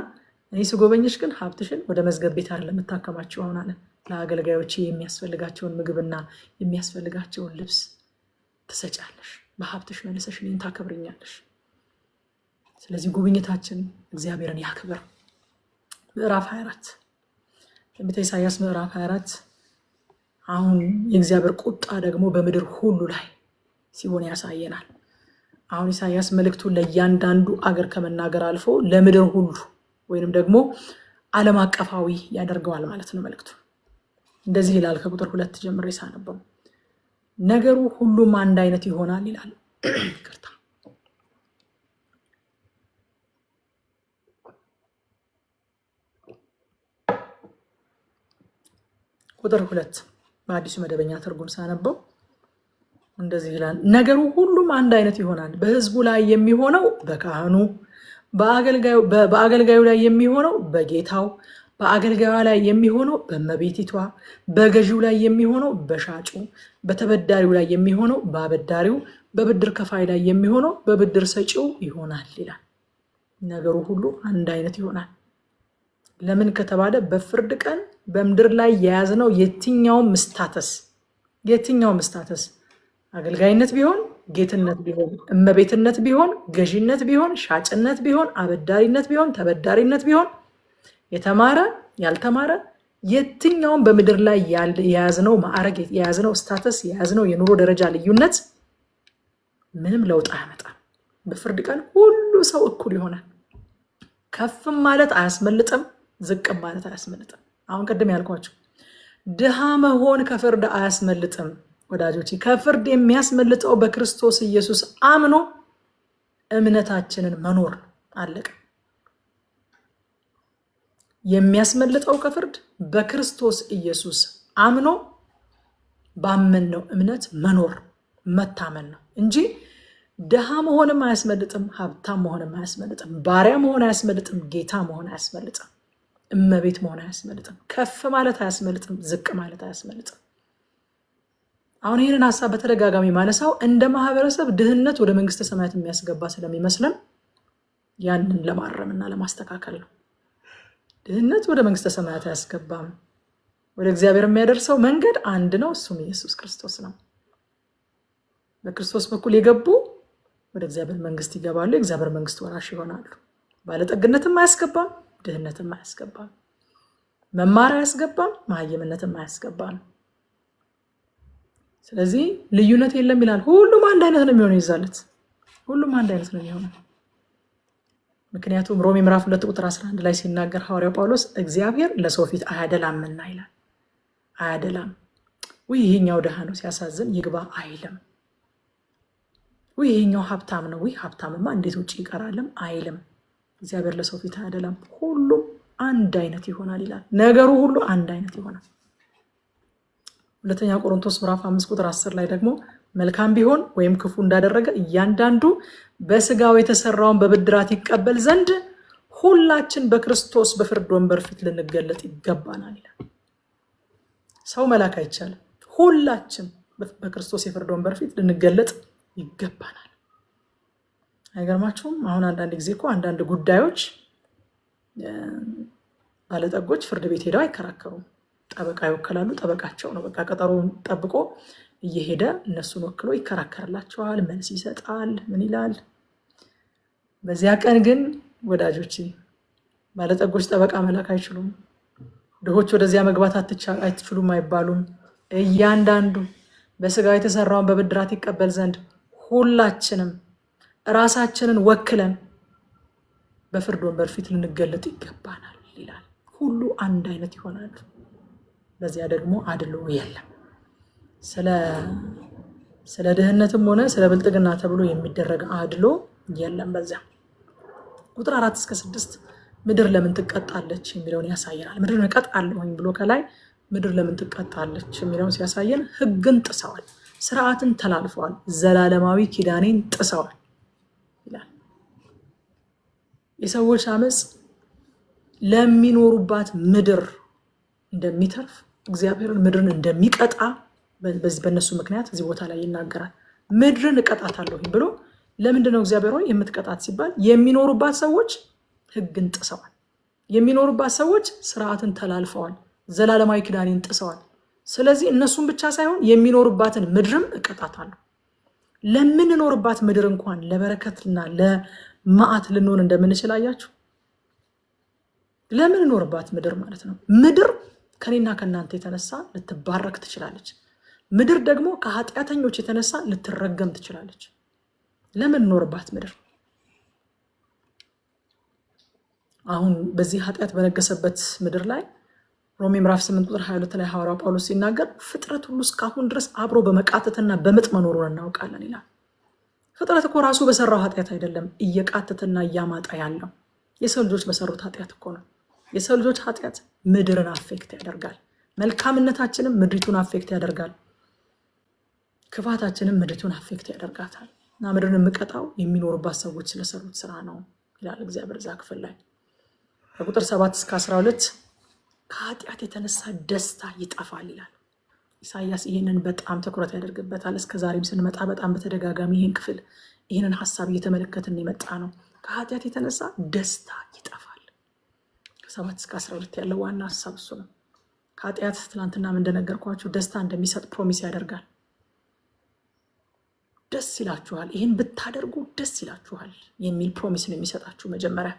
እኔ ስጎበኝሽ ግን ሀብትሽን ወደ መዝገብ ቤት አይደለም የምታከማቸው አሁን አለ። ለአገልጋዮች የሚያስፈልጋቸውን ምግብና የሚያስፈልጋቸውን ልብስ ትሰጫለሽ፣ በሀብትሽ መልሰሽ እኔን ታከብርኛለሽ። ስለዚህ ጉብኝታችን እግዚአብሔርን ያክብር። ምዕራፍ 24 ትንቢተ ኢሳይያስ ምዕራፍ 24 አሁን የእግዚአብሔር ቁጣ ደግሞ በምድር ሁሉ ላይ ሲሆን ያሳየናል። አሁን ኢሳይያስ መልእክቱን ለእያንዳንዱ አገር ከመናገር አልፎ ለምድር ሁሉ ወይንም ደግሞ ዓለም አቀፋዊ ያደርገዋል ማለት ነው። መልእክቱ እንደዚህ ይላል። ከቁጥር 2 ጀምሬ ሳነበው ነገሩ ሁሉም አንድ አይነት ይሆናል ይላል። ይቅርታ ቁጥር 2 በአዲሱ መደበኛ ትርጉም ሳነበው እንደዚህ ይላል። ነገሩ ሁሉም አንድ አይነት ይሆናል። በሕዝቡ ላይ የሚሆነው በካህኑ፣ በአገልጋዩ ላይ የሚሆነው በጌታው፣ በአገልጋዩ ላይ የሚሆነው በእመቤቲቷ፣ በገዢው ላይ የሚሆነው በሻጩ፣ በተበዳሪው ላይ የሚሆነው በአበዳሪው፣ በብድር ከፋይ ላይ የሚሆነው በብድር ሰጪው ይሆናል ይላል። ነገሩ ሁሉ አንድ አይነት ይሆናል። ለምን ከተባለ በፍርድ ቀን በምድር ላይ የያዝነው የትኛውም ስታተስ አገልጋይነት ቢሆን፣ ጌትነት ቢሆን፣ እመቤትነት ቢሆን፣ ገዢነት ቢሆን፣ ሻጭነት ቢሆን፣ አበዳሪነት ቢሆን፣ ተበዳሪነት ቢሆን፣ የተማረ ያልተማረ የትኛውም በምድር ላይ የያዝነው ማዕረግ፣ የያዝነው ስታተስ፣ የያዝነው የኑሮ ደረጃ ልዩነት ምንም ለውጥ አያመጣም። በፍርድ ቀን ሁሉ ሰው እኩል ይሆናል። ከፍም ማለት አያስመልጥም፣ ዝቅም ማለት አያስመልጥም። አሁን ቅድም ያልኳቸው ድሃ መሆን ከፍርድ አያስመልጥም። ወዳጆች ከፍርድ የሚያስመልጠው በክርስቶስ ኢየሱስ አምኖ እምነታችንን መኖር አለቀ። የሚያስመልጠው ከፍርድ በክርስቶስ ኢየሱስ አምኖ ባመንነው እምነት መኖር መታመን ነው እንጂ ድሃ መሆንም አያስመልጥም፣ ሀብታም መሆንም አያስመልጥም፣ ባሪያ መሆን አያስመልጥም፣ ጌታ መሆን አያስመልጥም፣ እመቤት መሆን አያስመልጥም፣ ከፍ ማለት አያስመልጥም፣ ዝቅ ማለት አያስመልጥም። አሁን ይህንን ሀሳብ በተደጋጋሚ ማነሳው እንደ ማህበረሰብ ድህነት ወደ መንግስተ ሰማያት የሚያስገባ ስለሚመስለን ያንን ለማረምና ለማስተካከል ነው። ድህነት ወደ መንግስተ ሰማያት አያስገባም። ወደ እግዚአብሔር የሚያደርሰው መንገድ አንድ ነው፣ እሱም ኢየሱስ ክርስቶስ ነው። በክርስቶስ በኩል የገቡ ወደ እግዚአብሔር መንግስት ይገባሉ፣ የእግዚአብሔር መንግስት ወራሽ ይሆናሉ። ባለጠግነትም አያስገባም፣ ድህነትም አያስገባም፣ መማር አያስገባም፣ መሀይምነትም አያስገባም። ስለዚህ ልዩነት የለም ይላል። ሁሉም አንድ አይነት ነው የሚሆነው ይዛለት፣ ሁሉም አንድ አይነት ነው የሚሆነው። ምክንያቱም ሮሜ ምዕራፍ 2 ቁጥር 11 ላይ ሲናገር ሐዋርያው ጳውሎስ እግዚአብሔር ለሰው ፊት አያደላምና ይላል። አያደላም። ይሄኛው ድሃ ነው ሲያሳዝን ይግባ አይልም። ይሄኛው ሀብታም ነው ሀብታምማ እንዴት ውጭ ይቀራልም አይልም። እግዚአብሔር ለሰው ፊት አያደላም። ሁሉም አንድ አይነት ይሆናል ይላል። ነገሩ ሁሉ አንድ አይነት ይሆናል። ሁለተኛ ቆሮንቶስ ምዕራፍ 5 ቁጥር 10 ላይ ደግሞ መልካም ቢሆን ወይም ክፉ እንዳደረገ እያንዳንዱ በስጋው የተሰራውን በብድራት ይቀበል ዘንድ ሁላችን በክርስቶስ በፍርድ ወንበር ፊት ልንገለጥ ይገባናል ይላል። ሰው መላክ አይቻልም። ሁላችን በክርስቶስ የፍርድ ወንበር ፊት ልንገለጥ ይገባናል። አይገርማችሁም? አሁን አንዳንድ ጊዜ እኮ አንዳንድ ጉዳዮች ባለጠጎች ፍርድ ቤት ሄደው አይከራከሩም። ጠበቃ ይወከላሉ። ጠበቃቸው ነው በቃ ቀጠሮውን ጠብቆ እየሄደ እነሱን ወክሎ ይከራከርላቸዋል፣ መልስ ይሰጣል፣ ምን ይላል። በዚያ ቀን ግን ወዳጆች ባለጠጎች ጠበቃ መላክ አይችሉም። ድሆች ወደዚያ መግባት አትችሉም አይባሉም። እያንዳንዱ በስጋው የተሰራውን በብድራት ይቀበል ዘንድ ሁላችንም ራሳችንን ወክለን በፍርድ ወንበር ፊት ልንገለጥ ይገባናል ይላል። ሁሉ አንድ አይነት ይሆናሉ። በዚያ ደግሞ አድሎ የለም። ስለ ድህነትም ሆነ ስለ ብልጥግና ተብሎ የሚደረግ አድሎ የለም። በዚያ ቁጥር 4 እስከ 6 ምድር ለምን ትቀጣለች የሚለውን ያሳየናል። ምድር እቀጣለሁኝ ብሎ ከላይ ምድር ለምን ትቀጣለች የሚለውን ሲያሳየን ሕግን ጥሰዋል፣ ስርዓትን ተላልፈዋል፣ ዘላለማዊ ኪዳኔን ጥሰዋል ይላል። የሰዎች አመፅ ለሚኖሩባት ምድር እንደሚተርፍ እግዚአብሔርን ምድርን እንደሚቀጣ በነሱ ምክንያት እዚህ ቦታ ላይ ይናገራል። ምድርን እቀጣታለሁ ብሎ ለምንድነው እግዚአብሔር ሆይ የምትቀጣት ሲባል የሚኖሩባት ሰዎች ሕግን ጥሰዋል። የሚኖሩባት ሰዎች ስርዓትን ተላልፈዋል። ዘላለማዊ ኪዳንን ጥሰዋል። ስለዚህ እነሱም ብቻ ሳይሆን የሚኖሩባትን ምድርም እቀጣታለሁ። ለምንኖርባት ምድር እንኳን ለበረከትና ለመዓት ልንሆን እንደምንችል አያችሁ። ለምንኖርባት ምድር ማለት ነው። ምድር ከኔና ከናንተ የተነሳ ልትባረክ ትችላለች። ምድር ደግሞ ከኃጢአተኞች የተነሳ ልትረገም ትችላለች። ለምንኖርባት ምድር አሁን በዚህ ኃጢአት በነገሰበት ምድር ላይ ሮሜ ምዕራፍ 8 ቁጥር 22 ላይ ሐዋርያው ጳውሎስ ሲናገር ፍጥረት ሁሉ እስካሁን ድረስ አብሮ በመቃተትና በምጥ መኖሩን እናውቃለን ይላል። ፍጥረት እኮ ራሱ በሰራው ኃጢአት አይደለም እየቃተተና እያማጠ ያለው የሰው ልጆች በሰሩት ኃጢአት እኮ ነው። የሰው ልጆች ኃጢአት ምድርን አፌክት ያደርጋል። መልካምነታችንም ምድሪቱን አፌክት ያደርጋል። ክፋታችንም ምድሪቱን አፌክት ያደርጋታል። እና ምድርን የምቀጣው የሚኖርባት ሰዎች ስለሰሩት ስራ ነው ይላል እግዚአብሔር እዛ ክፍል ላይ ከቁጥር 7 እስከ 12 ከኃጢአት የተነሳ ደስታ ይጠፋል ይላል። ኢሳይያስ ይህንን በጣም ትኩረት ያደርግበታል። እስከዛሬም ስንመጣ በጣም በተደጋጋሚ ይህን ክፍል ይህንን ሀሳብ እየተመለከትን የመጣ ነው። ከኃጢአት የተነሳ ደስታ ይጠፋል። ከ7 እስከ 12 ያለው ዋና ሀሳብ እሱ ነው። ከኃጢአት ትናንትናም እንደነገርኳችሁ ደስታ እንደሚሰጥ ፕሮሚስ ያደርጋል። ደስ ይላችኋል፣ ይህን ብታደርጉ ደስ ይላችኋል የሚል ፕሮሚስ ነው የሚሰጣችሁ መጀመሪያ።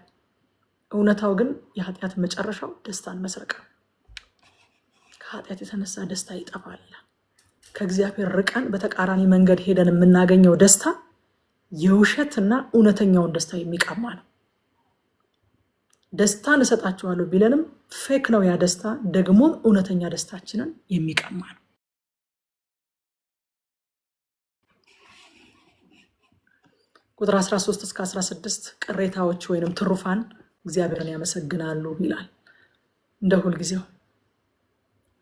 እውነታው ግን የኃጢአት መጨረሻው ደስታን መስረቅ ነው። ከኃጢአት የተነሳ ደስታ ይጠፋል። ከእግዚአብሔር ርቀን በተቃራኒ መንገድ ሄደን የምናገኘው ደስታ የውሸትና እውነተኛውን ደስታ የሚቀማ ነው። ደስታን እሰጣችኋለሁ ቢለንም ፌክ ነው ያ ደስታ፣ ደግሞም እውነተኛ ደስታችንን የሚቀማ ነው። ቁጥር 13 እስከ 16 ቅሬታዎች ወይንም ትሩፋን እግዚአብሔርን ያመሰግናሉ ይላል። እንደ ሁልጊዜው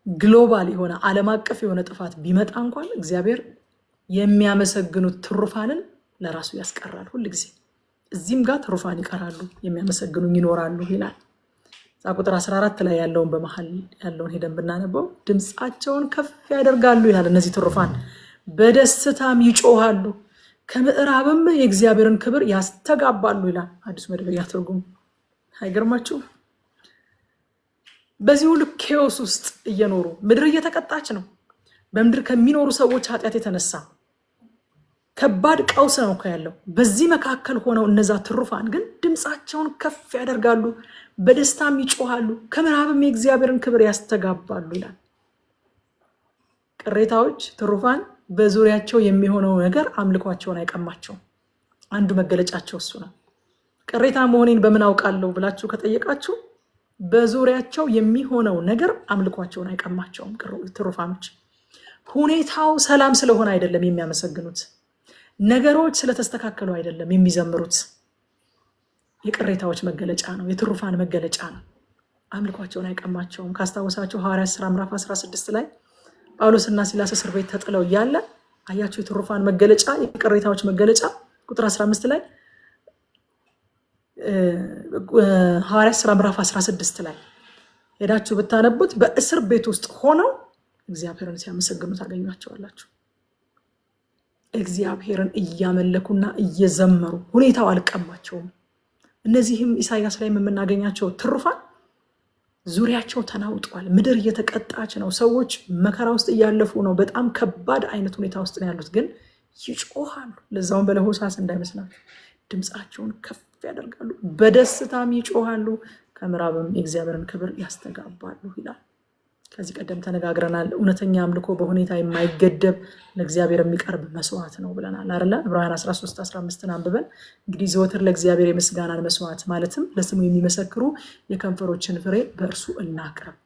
ግሎባል የሆነ ዓለም አቀፍ የሆነ ጥፋት ቢመጣ እንኳን እግዚአብሔር የሚያመሰግኑት ትሩፋንን ለራሱ ያስቀራል። ሁልጊዜ እዚህም ጋር ትሩፋን ይቀራሉ፣ የሚያመሰግኑኝ ይኖራሉ ይላል። ቁጥር 14 ላይ ያለውን በመሃል ያለውን ሄደን ብናነበው ድምፃቸውን ከፍ ያደርጋሉ ይላል። እነዚህ ትሩፋን በደስታም ይጮሃሉ፣ ከምዕራብም የእግዚአብሔርን ክብር ያስተጋባሉ ይላል አዲስ መደበኛ ትርጉም። አይገርማችሁ? በዚህ ሁሉ ኬዎስ ውስጥ እየኖሩ ምድር እየተቀጣች ነው። በምድር ከሚኖሩ ሰዎች ኃጢአት የተነሳ ከባድ ቀውስ ነው ያለው። በዚህ መካከል ሆነው እነዛ ትሩፋን ግን ድምፃቸውን ከፍ ያደርጋሉ፣ በደስታም ይጮሃሉ፣ ከምዕራብም የእግዚአብሔርን ክብር ያስተጋባሉ ይላል። ቅሬታዎች ትሩፋን በዙሪያቸው የሚሆነው ነገር አምልኳቸውን አይቀማቸውም። አንዱ መገለጫቸው እሱ ነው። ቅሬታ መሆኔን በምን አውቃለሁ ብላችሁ ከጠየቃችሁ በዙሪያቸው የሚሆነው ነገር አምልኳቸውን አይቀማቸውም። ትሩፋኖች ሁኔታው ሰላም ስለሆነ አይደለም የሚያመሰግኑት፣ ነገሮች ስለተስተካከሉ አይደለም የሚዘምሩት። የቅሬታዎች መገለጫ ነው፣ የትሩፋን መገለጫ ነው። አምልኳቸውን አይቀማቸውም። ካስታወሳችሁ ሐዋርያት ሥራ ምዕራፍ 16 ላይ ጳውሎስና ሲላስ እስር ቤት ተጥለው እያለ አያችሁ የትሩፋን መገለጫ፣ የቅሬታዎች መገለጫ። ቁጥር 15 ላይ ሐዋርያት ሥራ ምዕራፍ 16 ላይ ሄዳችሁ ብታነቡት በእስር ቤት ውስጥ ሆነው እግዚአብሔርን ሲያመሰግኑ ታገኟቸዋላችሁ። እግዚአብሔርን እያመለኩና እየዘመሩ ሁኔታው አልቀማቸውም። እነዚህም ኢሳይያስ ላይ የምናገኛቸው ትሩፋን ዙሪያቸው ተናውጧል። ምድር እየተቀጣች ነው። ሰዎች መከራ ውስጥ እያለፉ ነው። በጣም ከባድ አይነት ሁኔታ ውስጥ ነው ያሉት። ግን ይጮሃሉ። ለዛውም በለሆሳስ እንዳይመስላችሁ ድምፃቸውን ከፍ ያደርጋሉ፣ በደስታም ይጮሃሉ፣ ከምዕራብም የእግዚአብሔርን ክብር ያስተጋባሉ ይላል። ከዚህ ቀደም ተነጋግረናል። እውነተኛ አምልኮ በሁኔታ የማይገደብ ለእግዚአብሔር የሚቀርብ መስዋዕት ነው ብለናል አይደለ? ዕብራውያን 13:15 አንብበን እንግዲህ ዘወትር ለእግዚአብሔር የምስጋናን መስዋዕት ማለትም ለስሙ የሚመሰክሩ የከንፈሮችን ፍሬ በእርሱ እናቅርብ።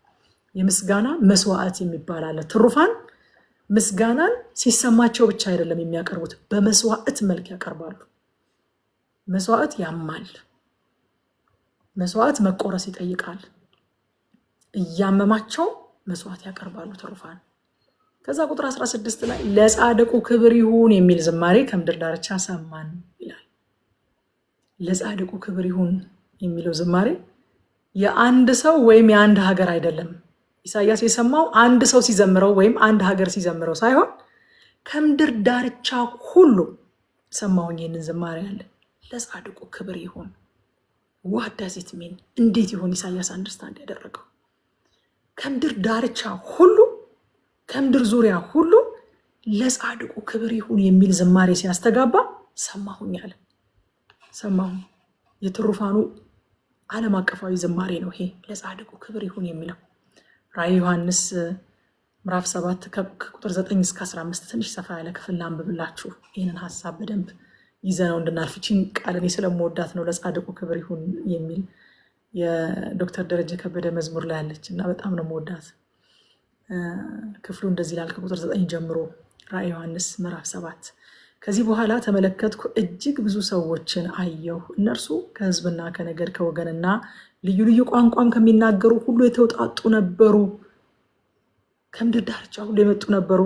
የምስጋና መስዋዕት የሚባል አለ። ትሩፋን ምስጋናን ሲሰማቸው ብቻ አይደለም የሚያቀርቡት፣ በመስዋዕት መልክ ያቀርባሉ። መስዋዕት ያማል። መስዋዕት መቆረስ ይጠይቃል። እያመማቸው መስዋዕት ያቀርባሉ ትሩፋን። ከዛ ቁጥር 16 ላይ ለጻድቁ ክብር ይሁን የሚል ዝማሬ ከምድር ዳርቻ ሰማን ይላል። ለጻድቁ ክብር ይሁን የሚለው ዝማሬ የአንድ ሰው ወይም የአንድ ሀገር አይደለም። ኢሳያስ የሰማው አንድ ሰው ሲዘምረው ወይም አንድ ሀገር ሲዘምረው ሳይሆን ከምድር ዳርቻ ሁሉ ሰማሁኝ ይህንን ዝማሬ አለ። ለጻድቁ ክብር ይሁን። ዋት ዳዝ ኢት ሚን? እንዴት ይሆን ኢሳያስ አንደርስታንድ ያደረገው? ከምድር ዳርቻ ሁሉ ከምድር ዙሪያ ሁሉ ለጻድቁ ክብር ይሁን የሚል ዝማሬ ሲያስተጋባ ሰማሁኝ አለ። ሰማሁ። የትሩፋኑ ዓለም አቀፋዊ ዝማሬ ነው ይሄ ለጻድቁ ክብር ይሁን የሚለው። ራዕይ ዮሐንስ ምዕራፍ 7 ከቁጥር 9 እስከ 15 ትንሽ ሰፋ ያለ ክፍል ላንብብላችሁ። ይህንን ሀሳብ በደንብ ይዘነው እንድናልፍ። ይህችን ቃል እኔ ስለምወዳት ነው ለጻድቁ ክብር ይሁን የሚል የዶክተር ደረጀ ከበደ መዝሙር ላይ ያለች እና በጣም ነው የምወዳት። ክፍሉ እንደዚህ ይላል ከቁጥር 9 ጀምሮ ራዕይ ዮሐንስ ምዕራፍ 7 ከዚህ በኋላ ተመለከትኩ፣ እጅግ ብዙ ሰዎችን አየሁ። እነርሱ ከሕዝብና ከነገድ ከወገንና ልዩ ልዩ ቋንቋም ከሚናገሩ ሁሉ የተውጣጡ ነበሩ። ከምድር ዳርቻ ሁሉ የመጡ ነበሩ።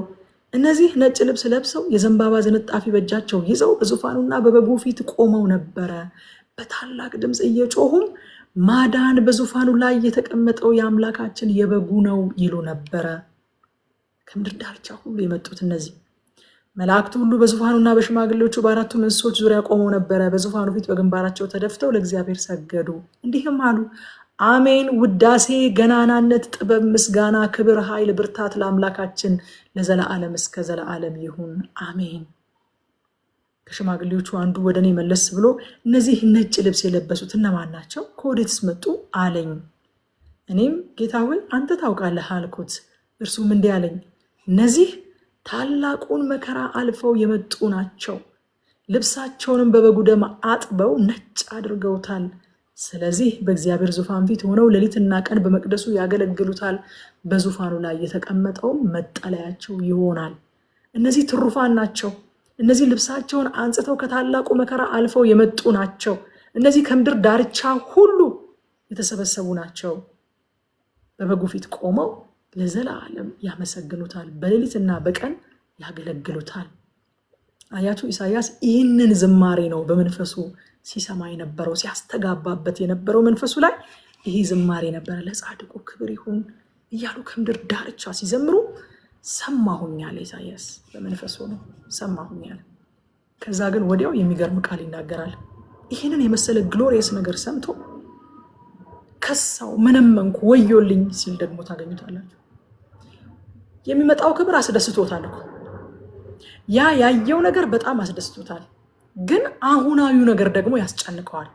እነዚህ ነጭ ልብስ ለብሰው የዘንባባ ዝንጣፊ በእጃቸው ይዘው በዙፋኑና በበጉ ፊት ቆመው ነበረ። በታላቅ ድምፅ እየጮሁም ማዳን በዙፋኑ ላይ የተቀመጠው የአምላካችን የበጉ ነው ይሉ ነበረ። ከምድር ዳርቻ ሁሉ የመጡት እነዚህ መላእክቱ ሁሉ በዙፋኑና በሽማግሌዎቹ በአራቱ እንስሶች ዙሪያ ቆመው ነበረ። በዙፋኑ ፊት በግንባራቸው ተደፍተው ለእግዚአብሔር ሰገዱ፣ እንዲህም አሉ፣ አሜን። ውዳሴ፣ ገናናነት፣ ጥበብ፣ ምስጋና፣ ክብር፣ ኃይል፣ ብርታት ለአምላካችን ለዘለዓለም እስከ ዘለዓለም ይሁን፣ አሜን። ከሽማግሌዎቹ አንዱ ወደ እኔ መለስ ብሎ እነዚህ ነጭ ልብስ የለበሱት እነማን ናቸው? ከወዴትስ መጡ አለኝ። እኔም ጌታ ሆይ አንተ ታውቃለህ አልኩት። እርሱም እንዲህ አለኝ፣ እነዚህ ታላቁን መከራ አልፈው የመጡ ናቸው። ልብሳቸውንም በበጉ ደም አጥበው ነጭ አድርገውታል። ስለዚህ በእግዚአብሔር ዙፋን ፊት ሆነው ሌሊትና ቀን በመቅደሱ ያገለግሉታል። በዙፋኑ ላይ የተቀመጠው መጠለያቸው ይሆናል። እነዚህ ትሩፋን ናቸው። እነዚህ ልብሳቸውን አንጽተው ከታላቁ መከራ አልፈው የመጡ ናቸው። እነዚህ ከምድር ዳርቻ ሁሉ የተሰበሰቡ ናቸው። በበጉ ፊት ቆመው ለዘላለም ያመሰግኑታል፣ በሌሊትና በቀን ያገለግሉታል። አያችሁ፣ ኢሳያስ ይህንን ዝማሬ ነው በመንፈሱ ሲሰማ የነበረው፣ ሲያስተጋባበት የነበረው መንፈሱ ላይ ይህ ዝማሬ ነበረ። ለጻድቁ ክብር ይሁን እያሉ ከምድር ዳርቻ ሲዘምሩ ሰማሁኛል። ኢሳያስ በመንፈሱ ነው ሰማሁኛል። ከዛ ግን ወዲያው የሚገርም ቃል ይናገራል። ይህንን የመሰለ ግሎሪየስ ነገር ሰምቶ ከሳው ምንም እንኳ ወዮልኝ ሲል ደግሞ ታገኙታላችሁ። የሚመጣው ክብር አስደስቶታል እኮ ያ ያየው ነገር በጣም አስደስቶታል። ግን አሁናዊው ነገር ደግሞ ያስጨንቀዋል።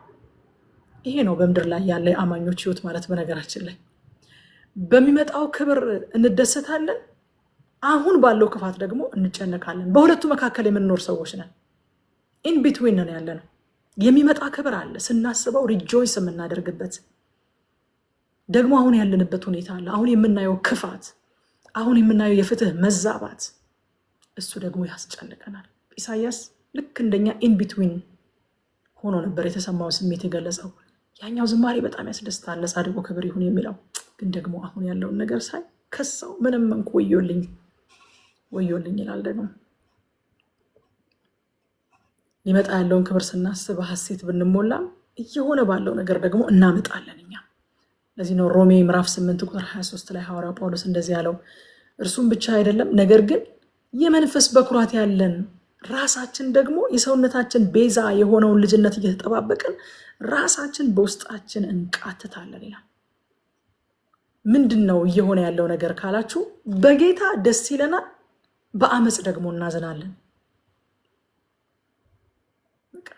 ይሄ ነው በምድር ላይ ያለ የአማኞች ህይወት ማለት። በነገራችን ላይ በሚመጣው ክብር እንደሰታለን፣ አሁን ባለው ክፋት ደግሞ እንጨነቃለን። በሁለቱ መካከል የምንኖር ሰዎች ነን። ኢን ቢትዊን ነን ያለ ነው። የሚመጣ ክብር አለ ስናስበው ሪጆይስ የምናደርግበት፣ ደግሞ አሁን ያለንበት ሁኔታ አለ። አሁን የምናየው ክፋት፣ አሁን የምናየው የፍትህ መዛባት፣ እሱ ደግሞ ያስጨንቀናል። ኢሳያስ ልክ እንደኛ ኢን ቢትዊን ሆኖ ነበር የተሰማው ስሜት የገለጸው። ያኛው ዝማሬ በጣም ያስደስታል፣ ለጻድቁ ክብር ይሁን የሚለው። ግን ደግሞ አሁን ያለውን ነገር ሳይ ከሳው ምንም እንኳ ወዮልኝ ወዮልኝ ይላል። ደግሞ ሊመጣ ያለውን ክብር ስናስብ ሐሴት ብንሞላም እየሆነ ባለው ነገር ደግሞ እናመጣለን እኛ። ለዚህ ነው ሮሜ ምዕራፍ 8 ቁጥር 23 ላይ ሐዋርያው ጳውሎስ እንደዚህ ያለው፣ እርሱም ብቻ አይደለም ነገር ግን የመንፈስ በኩራት ያለን ራሳችን ደግሞ የሰውነታችን ቤዛ የሆነውን ልጅነት እየተጠባበቅን ራሳችን በውስጣችን እንቃትታለን ይላል። ምንድን ነው እየሆነ ያለው ነገር ካላችሁ፣ በጌታ ደስ ይለናል፣ በአመፅ ደግሞ እናዘናለን።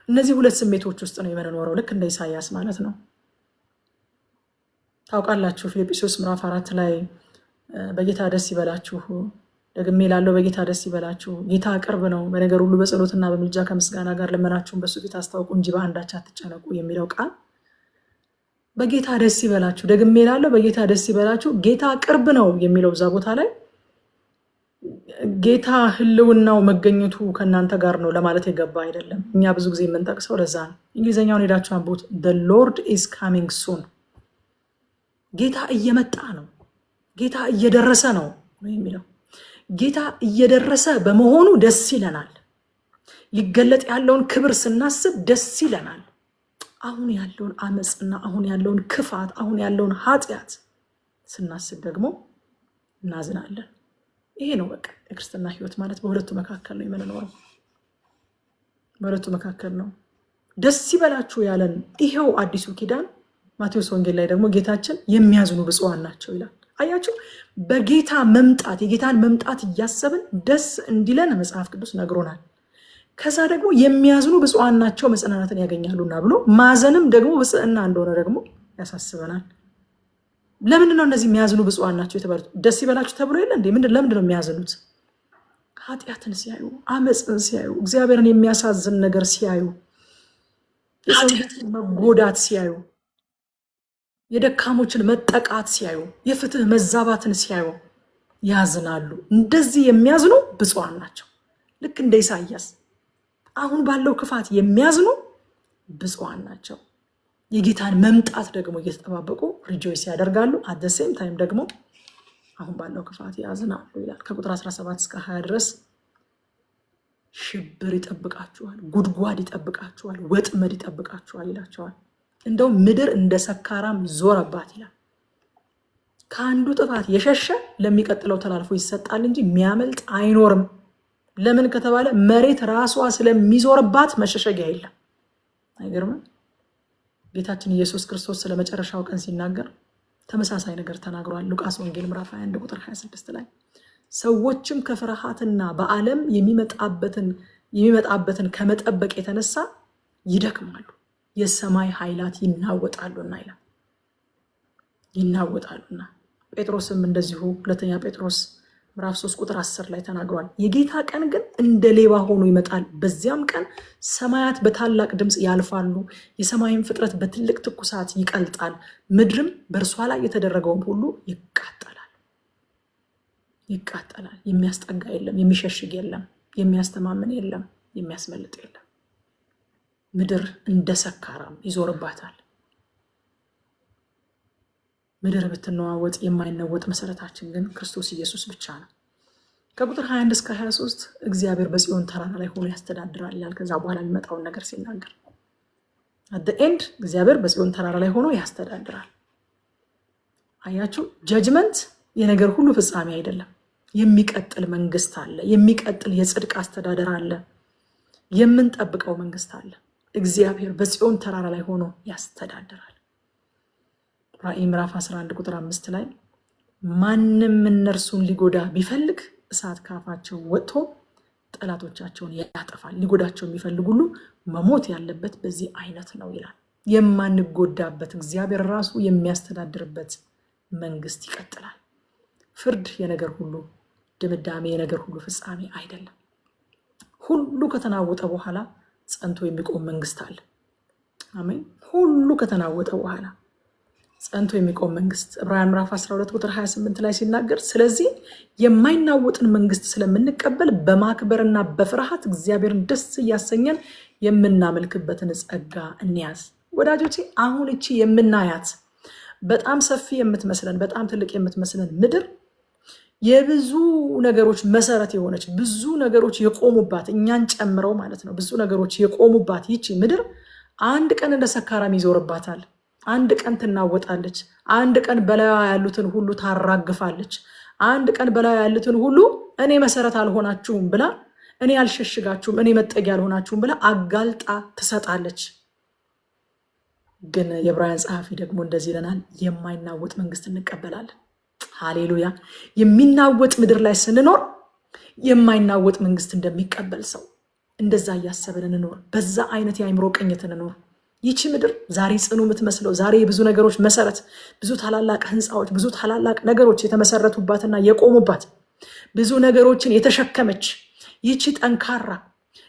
እነዚህ ሁለት ስሜቶች ውስጥ ነው የምንኖረው፣ ልክ እንደ ኢሳያስ ማለት ነው። ታውቃላችሁ ፊልጵስዩስ ምዕራፍ 4 ላይ በጌታ ደስ ይበላችሁ፣ ደግሜ ላለው በጌታ ደስ ይበላችሁ፣ ጌታ ቅርብ ነው፣ በነገር ሁሉ በጸሎትና በምልጃ ከምስጋና ጋር ልመናችሁን በሱ ፊት አስታውቁ እንጂ በአንዳች አትጨነቁ የሚለው ቃል በጌታ ደስ ይበላችሁ፣ ደግሜ ላለው በጌታ ደስ ይበላችሁ፣ ጌታ ቅርብ ነው የሚለው እዛ ቦታ ላይ ጌታ ህልውናው መገኘቱ ከእናንተ ጋር ነው ለማለት የገባ አይደለም። እኛ ብዙ ጊዜ የምንጠቅሰው ለዛ ነው። እንግሊዝኛውን ሄዳችሁ አንብቡት። the Lord is coming soon። ጌታ እየመጣ ነው፣ ጌታ እየደረሰ ነው የሚለው። ጌታ እየደረሰ በመሆኑ ደስ ይለናል። ሊገለጥ ያለውን ክብር ስናስብ ደስ ይለናል። አሁን ያለውን አመፅና አሁን ያለውን ክፋት፣ አሁን ያለውን ኃጢአት ስናስብ ደግሞ እናዝናለን። ይሄ ነው በቃ የክርስትና ህይወት ማለት በሁለቱ መካከል ነው የምንኖረው። በሁለቱ መካከል ነው። ደስ ይበላችሁ ያለን ይሄው አዲሱ ኪዳን ማቴዎስ ወንጌል ላይ ደግሞ ጌታችን የሚያዝኑ ብፁዓን ናቸው ይላል። አያችሁ በጌታ መምጣት የጌታን መምጣት እያሰብን ደስ እንዲለን መጽሐፍ ቅዱስ ነግሮናል። ከዛ ደግሞ የሚያዝኑ ብፁዓን ናቸው መጽናናትን ያገኛሉና ብሎ ማዘንም ደግሞ ብጽዕና እንደሆነ ደግሞ ያሳስበናል። ለምንድን ነው እነዚህ የሚያዝኑ ብፁዓን ናቸው የተባሉት? ደስ ይበላችሁ ተብሎ የለ እንዴ? ለምንድን ነው የሚያዝኑት? ኃጢአትን ሲያዩ፣ አመፅን ሲያዩ፣ እግዚአብሔርን የሚያሳዝን ነገር ሲያዩ፣ የሰው መጎዳት ሲያዩ፣ የደካሞችን መጠቃት ሲያዩ፣ የፍትህ መዛባትን ሲያዩ ያዝናሉ። እንደዚህ የሚያዝኑ ብፁዓን ናቸው። ልክ እንደ ኢሳያስ አሁን ባለው ክፋት የሚያዝኑ ብፁዓን ናቸው። የጌታን መምጣት ደግሞ እየተጠባበቁ ሪጆይስ ያደርጋሉ። አት ሴም ታይም ደግሞ አሁን ባለው ክፋት ያዝናሉ ይላል። ከቁጥር 17 እስከ 20 ድረስ ሽብር ይጠብቃችኋል፣ ጉድጓድ ይጠብቃችኋል፣ ወጥመድ ይጠብቃችኋል ይላቸዋል። እንደውም ምድር እንደ ሰካራም ዞረባት ይላል። ከአንዱ ጥፋት የሸሸ ለሚቀጥለው ተላልፎ ይሰጣል እንጂ የሚያመልጥ አይኖርም። ለምን ከተባለ መሬት ራሷ ስለሚዞርባት መሸሸጊያ የለም። አይገርምም? ጌታችን ኢየሱስ ክርስቶስ ስለመጨረሻው ቀን ሲናገር ተመሳሳይ ነገር ተናግሯል። ሉቃስ ወንጌል ምዕራፍ 21 ቁጥር 26 ላይ ሰዎችም ከፍርሃትና በዓለም የሚመጣበትን ከመጠበቅ የተነሳ ይደክማሉ፣ የሰማይ ኃይላት ይናወጣሉና ይላል። ይናወጣሉና ጴጥሮስም እንደዚሁ ሁለተኛ ጴጥሮስ ምዕራፍ 3 ቁጥር 10 ላይ ተናግሯል። የጌታ ቀን ግን እንደ ሌባ ሆኖ ይመጣል። በዚያም ቀን ሰማያት በታላቅ ድምፅ ያልፋሉ፣ የሰማይም ፍጥረት በትልቅ ትኩሳት ይቀልጣል፣ ምድርም በእርሷ ላይ የተደረገውም ሁሉ ይቃጠላል። ይቃጠላል። የሚያስጠጋ የለም፣ የሚሸሽግ የለም፣ የሚያስተማምን የለም፣ የሚያስመልጥ የለም። ምድር እንደ ሰካራም ይዞርባታል። ምድር ብትነዋወጥ የማይነወጥ መሰረታችን ግን ክርስቶስ ኢየሱስ ብቻ ነው። ከቁጥር 21 እስከ 23 እግዚአብሔር በጽዮን ተራራ ላይ ሆኖ ያስተዳድራል ይላል። ከዛ በኋላ የሚመጣውን ነገር ሲናገር አት ዘ ኤንድ እግዚአብሔር በጽዮን ተራራ ላይ ሆኖ ያስተዳድራል። አያችሁ፣ ጀጅመንት የነገር ሁሉ ፍጻሜ አይደለም። የሚቀጥል መንግስት አለ። የሚቀጥል የጽድቅ አስተዳደር አለ። የምንጠብቀው መንግስት አለ። እግዚአብሔር በጽዮን ተራራ ላይ ሆኖ ያስተዳድራል። ራእይ ምዕራፍ 11 ቁጥር 5 ላይ ማንም እነርሱን ሊጎዳ ቢፈልግ እሳት ካፋቸው ወጥቶ ጠላቶቻቸውን ያጠፋል። ሊጎዳቸው የሚፈልግ ሁሉ መሞት ያለበት በዚህ አይነት ነው ይላል። የማንጎዳበት እግዚአብሔር ራሱ የሚያስተዳድርበት መንግስት ይቀጥላል። ፍርድ የነገር ሁሉ ድምዳሜ፣ የነገር ሁሉ ፍጻሜ አይደለም። ሁሉ ከተናወጠ በኋላ ጸንቶ የሚቆም መንግስት አለ። አሜን። ሁሉ ከተናወጠ በኋላ ጸንቶ የሚቆም መንግስት ዕብራውያን ምዕራፍ 12 ቁጥር 28 ላይ ሲናገር ስለዚህ የማይናወጥን መንግስት ስለምንቀበል በማክበርና በፍርሃት እግዚአብሔርን ደስ እያሰኘን የምናመልክበትን ጸጋ እንያዝ። ወዳጆቼ አሁን እቺ የምናያት በጣም ሰፊ የምትመስለን በጣም ትልቅ የምትመስለን ምድር የብዙ ነገሮች መሰረት የሆነች ብዙ ነገሮች የቆሙባት እኛን ጨምረው ማለት ነው ብዙ ነገሮች የቆሙባት ይቺ ምድር አንድ ቀን እንደ ሰካራም ይዞርባታል። አንድ ቀን ትናወጣለች። አንድ ቀን በላዩ ያሉትን ሁሉ ታራግፋለች። አንድ ቀን በላዩ ያሉትን ሁሉ እኔ መሰረት አልሆናችሁም ብላ፣ እኔ አልሸሽጋችሁም፣ እኔ መጠጊያ አልሆናችሁም ብላ አጋልጣ ትሰጣለች። ግን የዕብራውያን ጸሐፊ ደግሞ እንደዚህ ይለናል፣ የማይናወጥ መንግስት እንቀበላለን። ሃሌሉያ! የሚናወጥ ምድር ላይ ስንኖር የማይናወጥ መንግስት እንደሚቀበል ሰው እንደዛ እያሰብን እንኖር። በዛ አይነት የአእምሮ ቅኝት እንኖር። ይቺ ምድር ዛሬ ጽኑ የምትመስለው ዛሬ የብዙ ነገሮች መሰረት፣ ብዙ ታላላቅ ህንፃዎች፣ ብዙ ታላላቅ ነገሮች የተመሰረቱባትና የቆሙባት ብዙ ነገሮችን የተሸከመች ይቺ ጠንካራ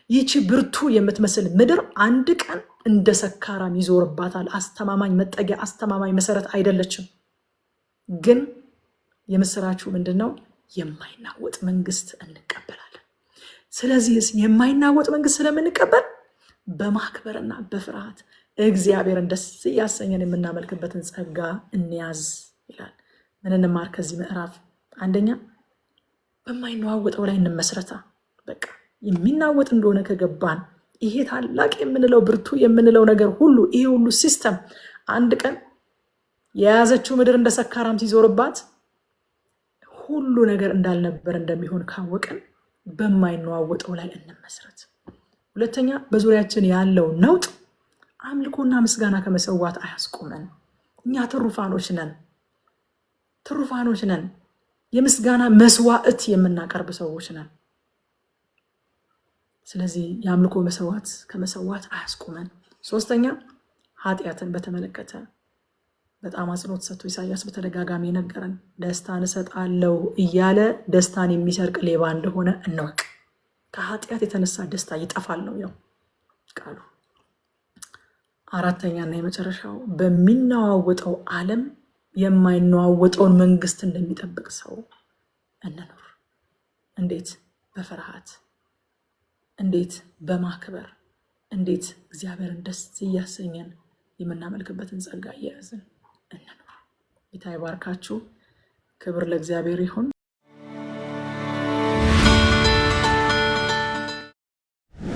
ይቺ ብርቱ የምትመስል ምድር አንድ ቀን እንደ ሰካራም ይዞርባታል። አስተማማኝ መጠጊያ፣ አስተማማኝ መሰረት አይደለችም። ግን የምስራችሁ ምንድነው? የማይናወጥ መንግስት እንቀበላለን። ስለዚህ የማይናወጥ መንግስት ስለምንቀበል በማክበርና በፍርሃት እግዚአብሔርን ደስ እያሰኘን የምናመልክበትን ጸጋ እንያዝ ይላል። ምን እንማር ከዚህ ምዕራፍ? አንደኛ በማይናወጠው ላይ እንመስረታ። በቃ የሚናወጥ እንደሆነ ከገባን ይሄ ታላቅ የምንለው ብርቱ የምንለው ነገር ሁሉ ይሄ ሁሉ ሲስተም አንድ ቀን የያዘችው ምድር እንደ ሰካራም ሲዞርባት ሁሉ ነገር እንዳልነበር እንደሚሆን ካወቅን በማይነዋወጠው ላይ እንመስረት። ሁለተኛ በዙሪያችን ያለው ነውጥ አምልኮና ምስጋና ከመሰዋት አያስቆመን። እኛ ትሩፋኖች ነን። የምስጋና መስዋዕት የምናቀርብ ሰዎች ነን። ስለዚህ የአምልኮ መስዋዕት ከመሰዋት አያስቆመን። ሶስተኛ ኃጢአትን በተመለከተ በጣም አጽንኦት ሰጥቶ ኢሳያስ በተደጋጋሚ ነገረን። ደስታን እሰጣለሁ እያለ ደስታን የሚሰርቅ ሌባ እንደሆነ እንወቅ። ከኃጢአት የተነሳ ደስታ ይጠፋል ነው ያው ቃሉ። አራተኛና የመጨረሻው በሚነዋወጠው ዓለም የማይነዋወጠውን መንግስት እንደሚጠብቅ ሰው እንኖር። እንዴት? በፍርሃት፣ እንዴት? በማክበር፣ እንዴት? እግዚአብሔርን ደስ እያሰኘን የምናመልክበትን ጸጋ እየያዝን እንኖር። ጌታ ይባርካችሁ። ክብር ለእግዚአብሔር ይሁን።